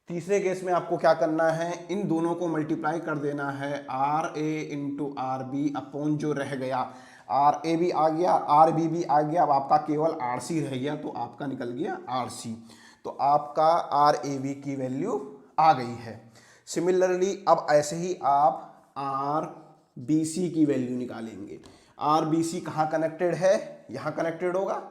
तीसरे केस में आपको क्या करना है, इन दोनों को मल्टीप्लाई कर देना है, R A into R B upon जो रह गया, आर ए भी आ गया, आर बी भी आ गया, अब आपका केवल आर सी रह गया, तो आपका निकल गया आर सी। तो आपका आर ए बी की वैल्यू आ गई है। सिमिलरली अब ऐसे ही आप आर बी सी की वैल्यू निकालेंगे। आर बी सी कहाँ कनेक्टेड है, यहाँ कनेक्टेड होगा।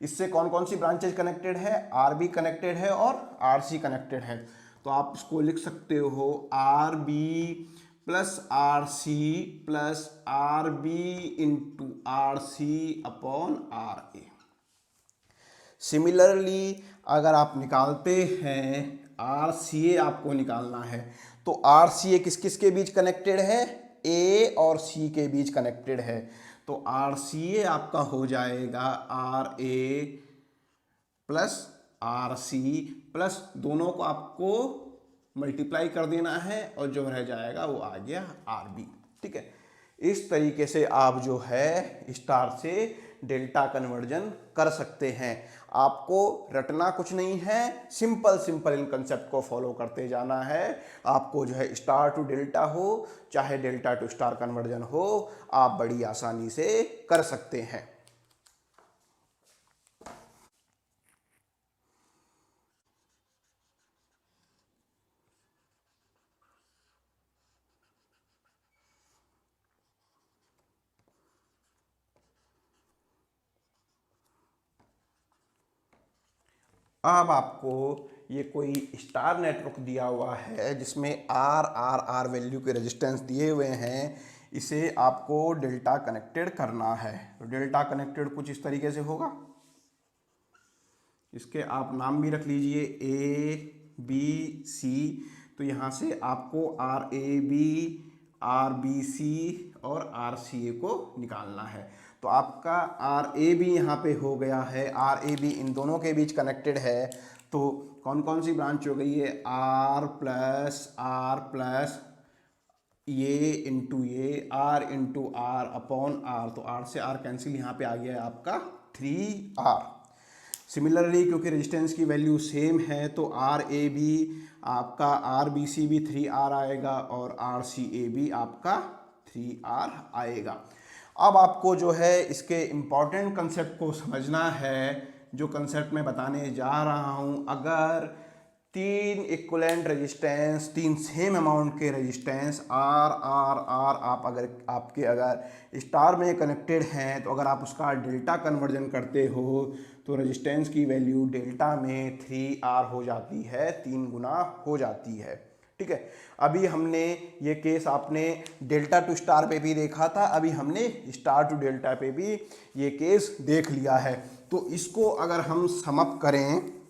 इससे कौन कौन सी ब्रांचेज कनेक्टेड है, आर बी कनेक्टेड है और आर सी कनेक्टेड है। तो आप इसको लिख सकते हो R B plus R C plus R B into R C upon R A. Similarly अगर आप निकालते हैं, आर सी ए आपको निकालना है, तो आर सी ए किस किस के बीच कनेक्टेड है, ए और सी के बीच कनेक्टेड है। तो आर सी ए आपका हो जाएगा R A plus R C plus, दोनों को आपको मल्टीप्लाई कर देना है और जो रह जाएगा वो आ गया आर बी। ठीक है, इस तरीके से आप जो है स्टार से डेल्टा कन्वर्जन कर सकते हैं। आपको रटना कुछ नहीं है, सिंपल सिंपल इन कंसेप्ट को फॉलो करते जाना है। आपको जो है स्टार टू डेल्टा हो चाहे डेल्टा टू स्टार कन्वर्जन हो, आप बड़ी आसानी से कर सकते हैं। अब आपको ये कोई स्टार नेटवर्क दिया हुआ है जिसमें आर आर आर वैल्यू के रेजिस्टेंस दिए हुए हैं, इसे आपको डेल्टा कनेक्टेड करना है। तो डेल्टा कनेक्टेड कुछ इस तरीके से होगा। इसके आप नाम भी रख लीजिए ए बी सी। तो यहाँ से आपको R A B, R B C और आर सी ए को निकालना है। तो आपका आर ए बी यहाँ पे हो गया है, आर ए बी इन दोनों के बीच कनेक्टेड है। तो कौन कौन सी ब्रांच हो गई है, आर प्लस ये इंटू ये, R into R upon R. तो आर से आर कैंसिल, यहाँ पे आ गया है आपका 3R। सिमिलरली क्योंकि रेजिस्टेंस की वैल्यू सेम है, तो आर ए बी आपका आर बी सी भी 3R आएगा और आर सी ए भी आपका 3R आएगा। अब आपको जो है इसके इम्पॉर्टेंट कंसेप्ट को समझना है, जो कंसेप्ट मैं बताने जा रहा हूँ। अगर तीन इक्वलेंट रेजिस्टेंस, तीन सेम अमाउंट के रेजिस्टेंस आर आर आर आप अगर आपके अगर स्टार में कनेक्टेड हैं, तो अगर आप उसका डेल्टा कन्वर्जन करते हो तो रेजिस्टेंस की वैल्यू डेल्टा में 3R हो जाती है, 3 गुना हो जाती है। ठीक है, अभी हमने ये केस आपने डेल्टा टू स्टार पे भी देखा था, अभी हमने स्टार टू डेल्टा पे भी ये केस देख लिया है। तो इसको अगर हम सम अप करें,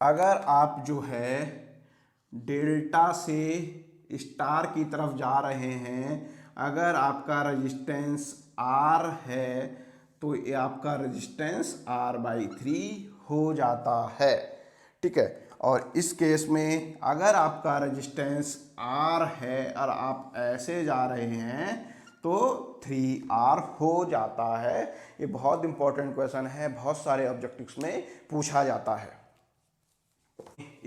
अगर आप जो है डेल्टा से स्टार की तरफ जा रहे हैं, अगर आपका रेजिस्टेंस R है तो ये आपका रेजिस्टेंस R/3 हो जाता है। ठीक है, और इस केस में अगर आपका रेजिस्टेंस R है और आप ऐसे जा रहे हैं तो 3R हो जाता है। ये बहुत इंपॉर्टेंट क्वेश्चन है, बहुत सारे ऑब्जेक्टिव्स में पूछा जाता है।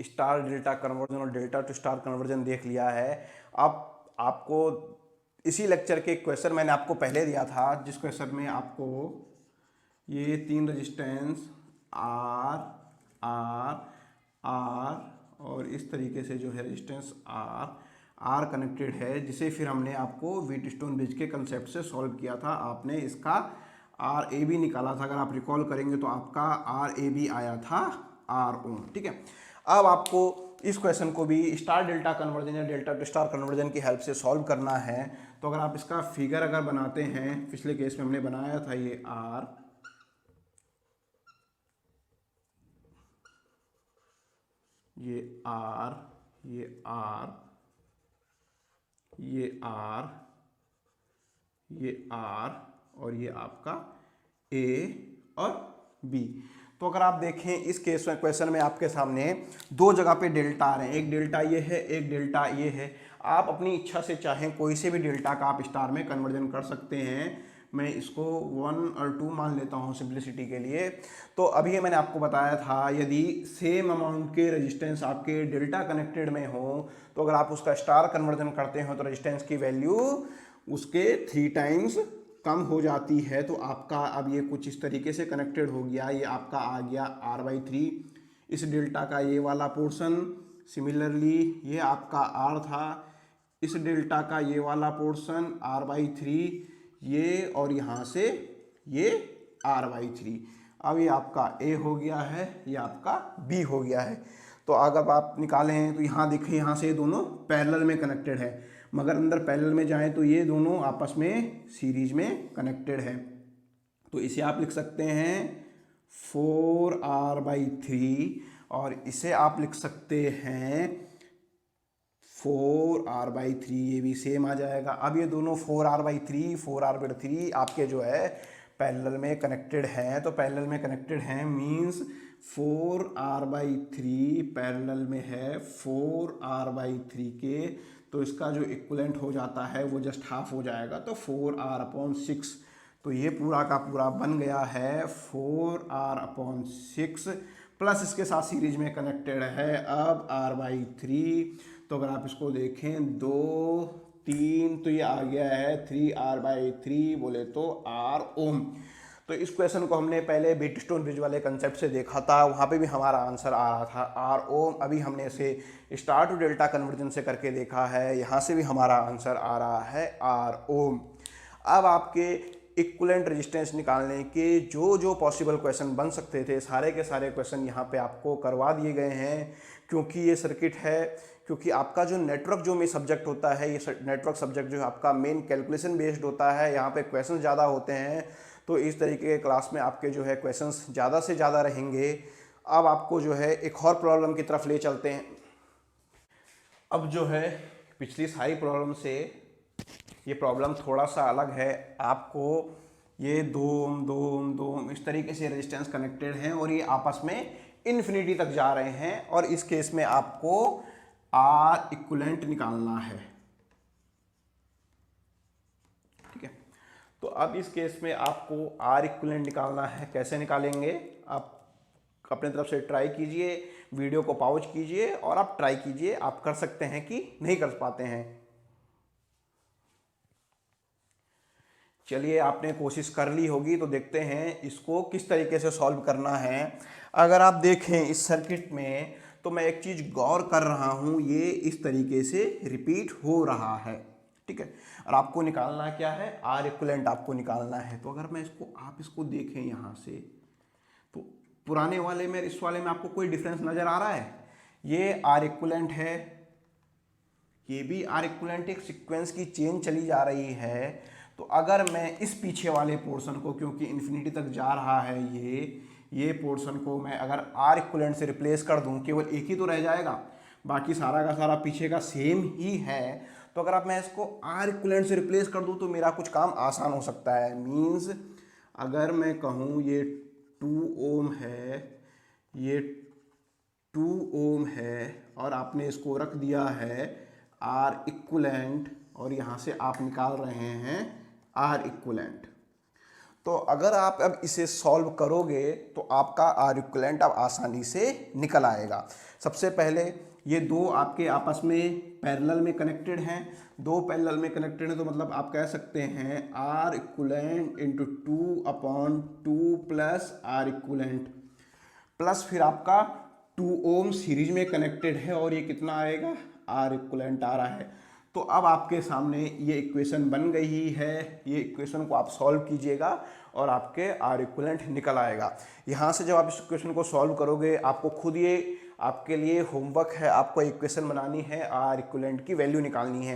स्टार डेल्टा कन्वर्जन और डेल्टा टू स्टार कन्वर्जन देख लिया है। अब आपको इसी लेक्चर के क्वेश्चन मैंने आपको पहले दिया था, जिस क्वेश्चन में आपको ये 3 रेजिस्टेंस R R R और इस तरीके से जो है रेजिस्टेंस R कनेक्टेड है, जिसे फिर हमने आपको व्हीटस्टोन ब्रिज के कंसेप्ट से सॉल्व किया था। आपने इसका RAB निकाला था, अगर आप रिकॉल करेंगे तो आपका RAB आया था R ओम। ठीक है, अब आपको इस क्वेश्चन को भी स्टार डेल्टा कन्वर्जन या डेल्टा टू स्टार कन्वर्जन की हेल्प से सॉल्व करना है। तो अगर आप इसका फिगर अगर बनाते हैं, पिछले केस में हमने बनाया था ये R, ये R, ये R, ये R, ये R और ये आपका A और B। तो अगर आप देखें इस केस में क्वेश्चन में आपके सामने दो जगह पे डेल्टा आ रहे हैं, एक डेल्टा ये है, एक डेल्टा ये है। आप अपनी इच्छा से चाहें कोई से भी डेल्टा का आप स्टार में कन्वर्जन कर सकते हैं। मैं इसको 1 और 2 मान लेता हूं सिंप्लिसिटी के लिए। तो अभी मैंने आपको बताया था, यदि सेम अमाउंट के रेजिस्टेंस आपके डेल्टा कनेक्टेड में हो तो अगर आप उसका स्टार कन्वर्जन करते हो तो रेजिस्टेंस की वैल्यू उसके 3 टाइम्स कम हो जाती है। तो आपका अब ये कुछ इस तरीके से कनेक्टेड हो गया, ये आपका आ गया R/3 इस डेल्टा का ये वाला पोर्शन। सिमिलरली ये आपका R था, इस डेल्टा का ये वाला पोर्शन R/3 ये, और यहाँ से ये R/3। अब ये आपका A हो गया है, ये आपका B हो गया है। तो अगर आप निकालें तो यहाँ देखिए, यहाँ से ये दोनों पैरेलल में कनेक्टेड है, मगर अंदर पैरेलल में जाएं तो ये दोनों आपस में सीरीज में कनेक्टेड है। तो इसे आप लिख सकते हैं 4R/3 और इसे आप लिख सकते हैं 4R/3, ये भी सेम आ जाएगा। अब ये दोनों 4R/3 आपके जो है पैरेलल में कनेक्टेड हैं। तो पैरेलल में कनेक्टेड हैं मींस 4R/3 पैरेलल में है 4R/3 के, तो इसका जो इक्विवेलेंट हो जाता है वो जस्ट हाफ हो जाएगा, तो 4R/6। तो ये पूरा का पूरा बन गया है 4R/6 प्लस इसके साथ सीरीज में कनेक्टेड है अब R/3। तो अगर आप इसको देखें 2 3 तो ये आ गया है 3R/3 बोले तो R ओम। तो इस क्वेश्चन को हमने पहले व्हीटस्टोन ब्रिज वाले कंसेप्ट से देखा था, वहाँ पे भी हमारा आंसर आ रहा था R ओम। अभी हमने इसे स्टार टू डेल्टा कन्वर्जन से करके देखा है, यहाँ से भी हमारा आंसर आ रहा है R ओम। अब आपके इक्विवेलेंट रेजिस्टेंस निकालने के जो जो पॉसिबल क्वेश्चन बन सकते थे, सारे के सारे क्वेश्चन यहाँ पे आपको करवा दिए गए हैं। क्योंकि ये सर्किट है, क्योंकि आपका जो नेटवर्क जो में सब्जेक्ट होता है, ये नेटवर्क सब्जेक्ट जो है आपका मेन कैलकुलेशन बेस्ड होता है, यहाँ पे क्वेश्चन ज़्यादा होते हैं। तो इस तरीके के क्लास में आपके जो है क्वेश्चंस ज़्यादा से ज़्यादा रहेंगे। अब आपको जो है एक और प्रॉब्लम की तरफ ले चलते हैं। अब जो है पिछली सारी प्रॉब्लम से ये प्रॉब्लम थोड़ा सा अलग है। आपको ये 2 ओम 2 ओम 2 ओम इस तरीके से रेजिस्टेंस कनेक्टेड हैं और ये आपस में इन्फिनिटी तक जा रहे हैं, और इस केस में आपको R इक्विवेलेंट निकालना है। ठीक है, तो अब इस केस में आपको R इक्विवेलेंट निकालना है। कैसे निकालेंगे, आप अपने तरफ से ट्राई कीजिए, वीडियो को पॉज कीजिए और आप ट्राई कीजिए, आप कर सकते हैं कि नहीं कर पाते हैं। चलिए, आपने कोशिश कर ली होगी तो देखते हैं इसको किस तरीके से सॉल्व करना है। अगर आप देखें इस सर्किट में तो मैं एक चीज़ गौर कर रहा हूँ, ये इस तरीके से रिपीट हो रहा है। ठीक है, और आपको निकालना क्या है, R इक्विवेलेंट आपको निकालना है। तो अगर मैं इसको, आप इसको देखें यहाँ से, तो पुराने वाले में इस वाले में आपको कोई डिफरेंस नज़र आ रहा है। ये R इक्विवेलेंट है, ये भी R इक्विवेलेंट, एक सीक्वेंस की चेन चली जा रही है। तो अगर मैं इस पीछे वाले पोर्शन को, क्योंकि इन्फिनिटी तक जा रहा है ये पोर्शन को मैं अगर R इक्विवेलेंट से रिप्लेस कर दूं, केवल एक ही तो रह जाएगा। बाकी सारा का सारा पीछे का सेम ही है। तो अगर आप मैं इसको आर इक्विवेलेंट से रिप्लेस कर दूँ तो मेरा कुछ काम आसान हो सकता है। मीन्स अगर मैं कहूँ ये 2 ओम है, ये 2 ओम है और आपने इसको रख दिया है आर इक्विवेलेंट और यहाँ से आप निकाल रहे हैं आर इक्विवेलेंट। तो अगर आप अब इसे सॉल्व करोगे तो आपका आर इक्विवेलेंट अब आसानी से निकल आएगा। सबसे पहले ये दो आपके आपस में पैरेलल में कनेक्टेड हैं, दो पैरेलल में कनेक्टेड हैं तो मतलब आप कह सकते हैं R equivalent into 2/2 plus R equivalent plus फिर आपका 2 ओम सीरीज में कनेक्टेड है और ये कितना आएगा आर इक्विवेलेंट आ रहा है। तो अब आपके सामने ये इक्वेशन बन गई है, ये इक्वेशन को आप सॉल्व कीजिएगा और आपके आर इक्विवेलेंट निकल आएगा। यहाँ से जब आप इस इक्वेशन को सॉल्व करोगे आपको खुद ये आपके लिए होमवर्क है, आपको इक्वेशन बनानी है, आर इक्विवेलेंट की वैल्यू निकालनी है।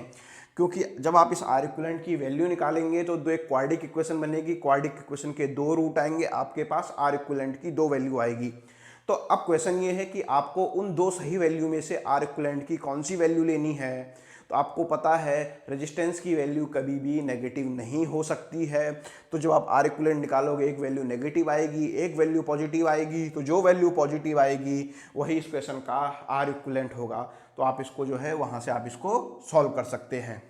क्योंकि जब आप इस आर इक्विवेलेंट की वैल्यू निकालेंगे तो दो एक क्वाड्रिक इक्वेशन बनेगी, क्वाड्रिक इक्वेशन के 2 रूट आएंगे, आपके पास आर इक्विवेलेंट की 2 वैल्यू आएगी। तो अब क्वेश्चन ये है कि आपको उन 2 सही वैल्यू में से आर इक्विवेलेंट की कौन सी वैल्यू लेनी है। तो आपको पता है रेजिस्टेंस की वैल्यू कभी भी नेगेटिव नहीं हो सकती है। तो जब आप आर इक्विवेलेंट निकालोगे एक वैल्यू नेगेटिव आएगी, एक वैल्यू पॉजिटिव आएगी। तो जो वैल्यू पॉजिटिव आएगी वही इस क्वेश्चन का आर इक्विवेलेंट होगा। तो आप इसको जो है वहाँ से आप इसको सॉल्व कर सकते हैं।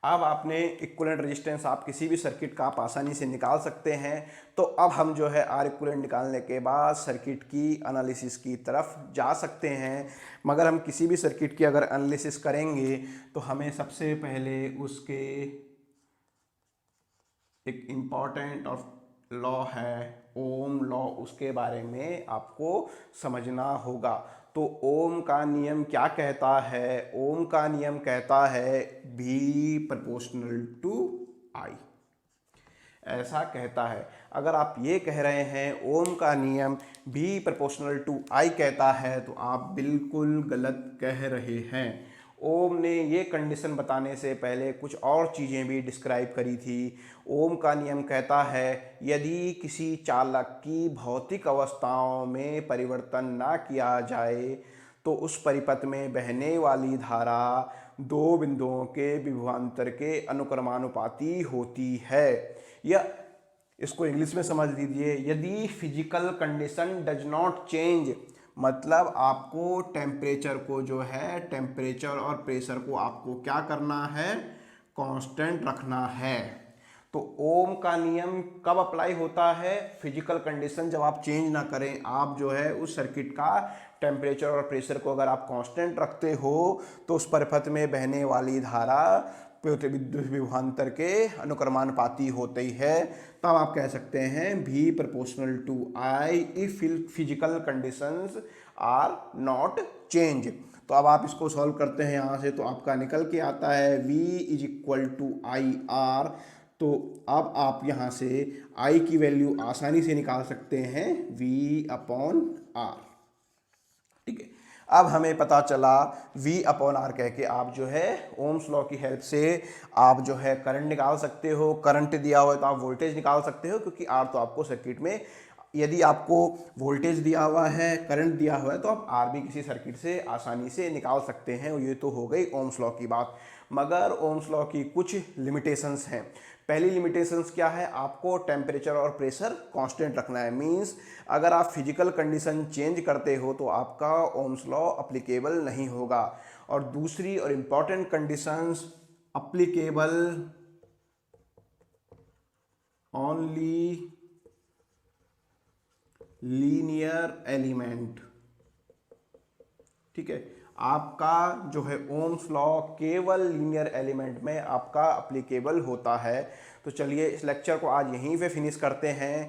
अब आपने इक्विवेलेंट रेजिस्टेंस आप किसी भी सर्किट का आप आसानी से निकाल सकते हैं। तो अब हम जो है आर इक्विवेलेंट निकालने के बाद सर्किट की एनालिसिस की तरफ जा सकते हैं। मगर हम किसी भी सर्किट की अगर एनालिसिस करेंगे तो हमें सबसे पहले उसके एक इम्पॉर्टेंट और लॉ है ओम लॉ, उसके बारे में आपको समझना होगा। तो ओम का नियम क्या कहता है? ओम का नियम कहता है V प्रोपोर्शनल टू I, ऐसा कहता है। अगर आप ये कह रहे हैं ओम का नियम V प्रोपोर्शनल टू I कहता है तो आप बिल्कुल गलत कह रहे हैं। ओम ने ये कंडीशन बताने से पहले कुछ और चीज़ें भी डिस्क्राइब करी थी। ओम का नियम कहता है यदि किसी चालक की भौतिक अवस्थाओं में परिवर्तन ना किया जाए तो उस परिपथ में बहने वाली धारा 2 बिंदुओं के विभवांतर के अनुक्रमानुपाती होती है। या इसको इंग्लिश में समझ लीजिए, यदि physical condition does not change, मतलब आपको टेम्परेचर को जो है टेम्परेचर और प्रेशर को आपको क्या करना है, कांस्टेंट रखना है। तो ओम का नियम कब अप्लाई होता है? फिजिकल कंडीशन जब आप चेंज ना करें, आप जो है उस सर्किट का टेम्परेचर और प्रेशर को अगर आप कांस्टेंट रखते हो तो उस परिपथ में बहने वाली धारा विद्युत विभवांतर के अनुक्रमानुपाती होती है। तब आप कह सकते हैं V proportional to I if physical conditions are not change. तो अब आप इसको सॉल्व करते हैं यहाँ से तो आपका निकल के आता है V is equal to IR। तो अब आप यहाँ से I की वैल्यू आसानी से निकाल सकते हैं V/R। ठीक है, अब हमें पता चला V/R कह के आप जो है ओम्स लॉ की हेल्प से आप जो है करंट निकाल सकते हो। करंट दिया हुआ है तो आप वोल्टेज निकाल सकते हो, क्योंकि R तो आपको सर्किट में, यदि आपको वोल्टेज दिया हुआ है, करंट दिया हुआ है तो आप R भी किसी सर्किट से आसानी से निकाल सकते हैं। ये तो हो गई ओम्स लॉ की बात। मगर ओम्स लॉ की कुछ लिमिटेशंस हैं। पहली लिमिटेशंस क्या है? आपको टेम्परेचर और प्रेशर कांस्टेंट रखना है। मींस अगर आप फिजिकल कंडीशन चेंज करते हो तो आपका ओम्स लॉ अप्लीकेबल नहीं होगा। और दूसरी और important conditions, applicable only linear element. ठीक है, आपका जो है ओम्स लॉ केवल लीनियर एलिमेंट में आपका अप्लीकेबल होता है। तो चलिए इस लेक्चर को आज यहीं पे फिनिश करते हैं।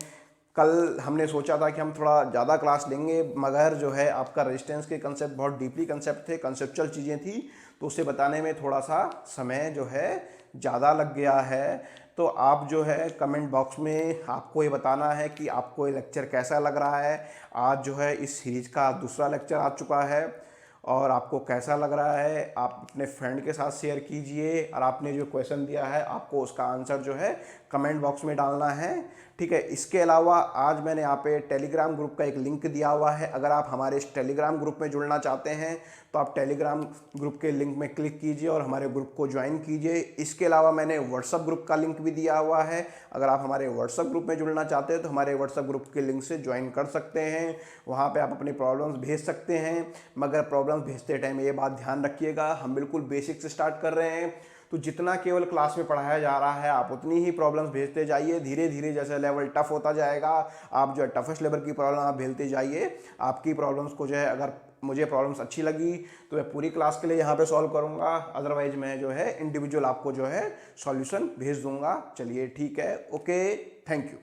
कल हमने सोचा था कि हम थोड़ा ज़्यादा क्लास लेंगे, मगर जो है आपका रेजिस्टेंस के कंसेप्ट बहुत डीपली कंसेप्ट थे, कंसेप्चुअल चीज़ें थी, तो उसे बताने में थोड़ा सा समय जो है ज़्यादा लग गया है। तो आप जो है कमेंट बॉक्स में आपको ये बताना है कि आपको ये लेक्चर कैसा लग रहा है। आज जो है इस सीरीज़ का दूसरा लेक्चर आ चुका है और आपको कैसा लग रहा है आप अपने फ्रेंड के साथ शेयर कीजिए। और आपने जो क्वेश्चन दिया है आपको उसका आंसर जो है कमेंट बॉक्स में डालना है, ठीक है। इसके अलावा आज मैंने यहाँ पे टेलीग्राम ग्रुप का एक लिंक दिया हुआ है। अगर आप हमारे इस टेलीग्राम ग्रुप में जुड़ना चाहते हैं तो आप टेलीग्राम ग्रुप के लिंक में क्लिक कीजिए और हमारे ग्रुप को ज्वाइन कीजिए। इसके अलावा मैंने व्हाट्सअप ग्रुप का लिंक भी दिया हुआ है। अगर आप हमारे व्हाट्सअप ग्रुप में जुड़ना चाहते हैं तो हमारे व्हाट्सअप ग्रुप के लिंक से ज्वाइन कर सकते हैं। वहाँ पे आप अपनी प्रॉब्लम्स भेज सकते हैं, मगर प्रॉब्लम्स भेजते टाइम ये बात ध्यान रखिएगा हम बिल्कुल बेसिक से स्टार्ट कर रहे हैं, तो जितना केवल क्लास में पढ़ाया जा रहा है आप उतनी ही प्रॉब्लम्स भेजते जाइए। धीरे धीरे जैसे लेवल टफ होता जाएगा आप जो है टफेस्ट लेवल की प्रॉब्लम आप भेजते जाइए। आपकी प्रॉब्लम्स को जो है, अगर मुझे प्रॉब्लम्स अच्छी लगी तो मैं पूरी क्लास के लिए यहाँ पे सॉल्व करूँगा, अदरवाइज मैं जो है इंडिविजुअल आपको जो है सॉल्यूशन भेज दूंगा। चलिए ठीक है, ओके, थैंक यू।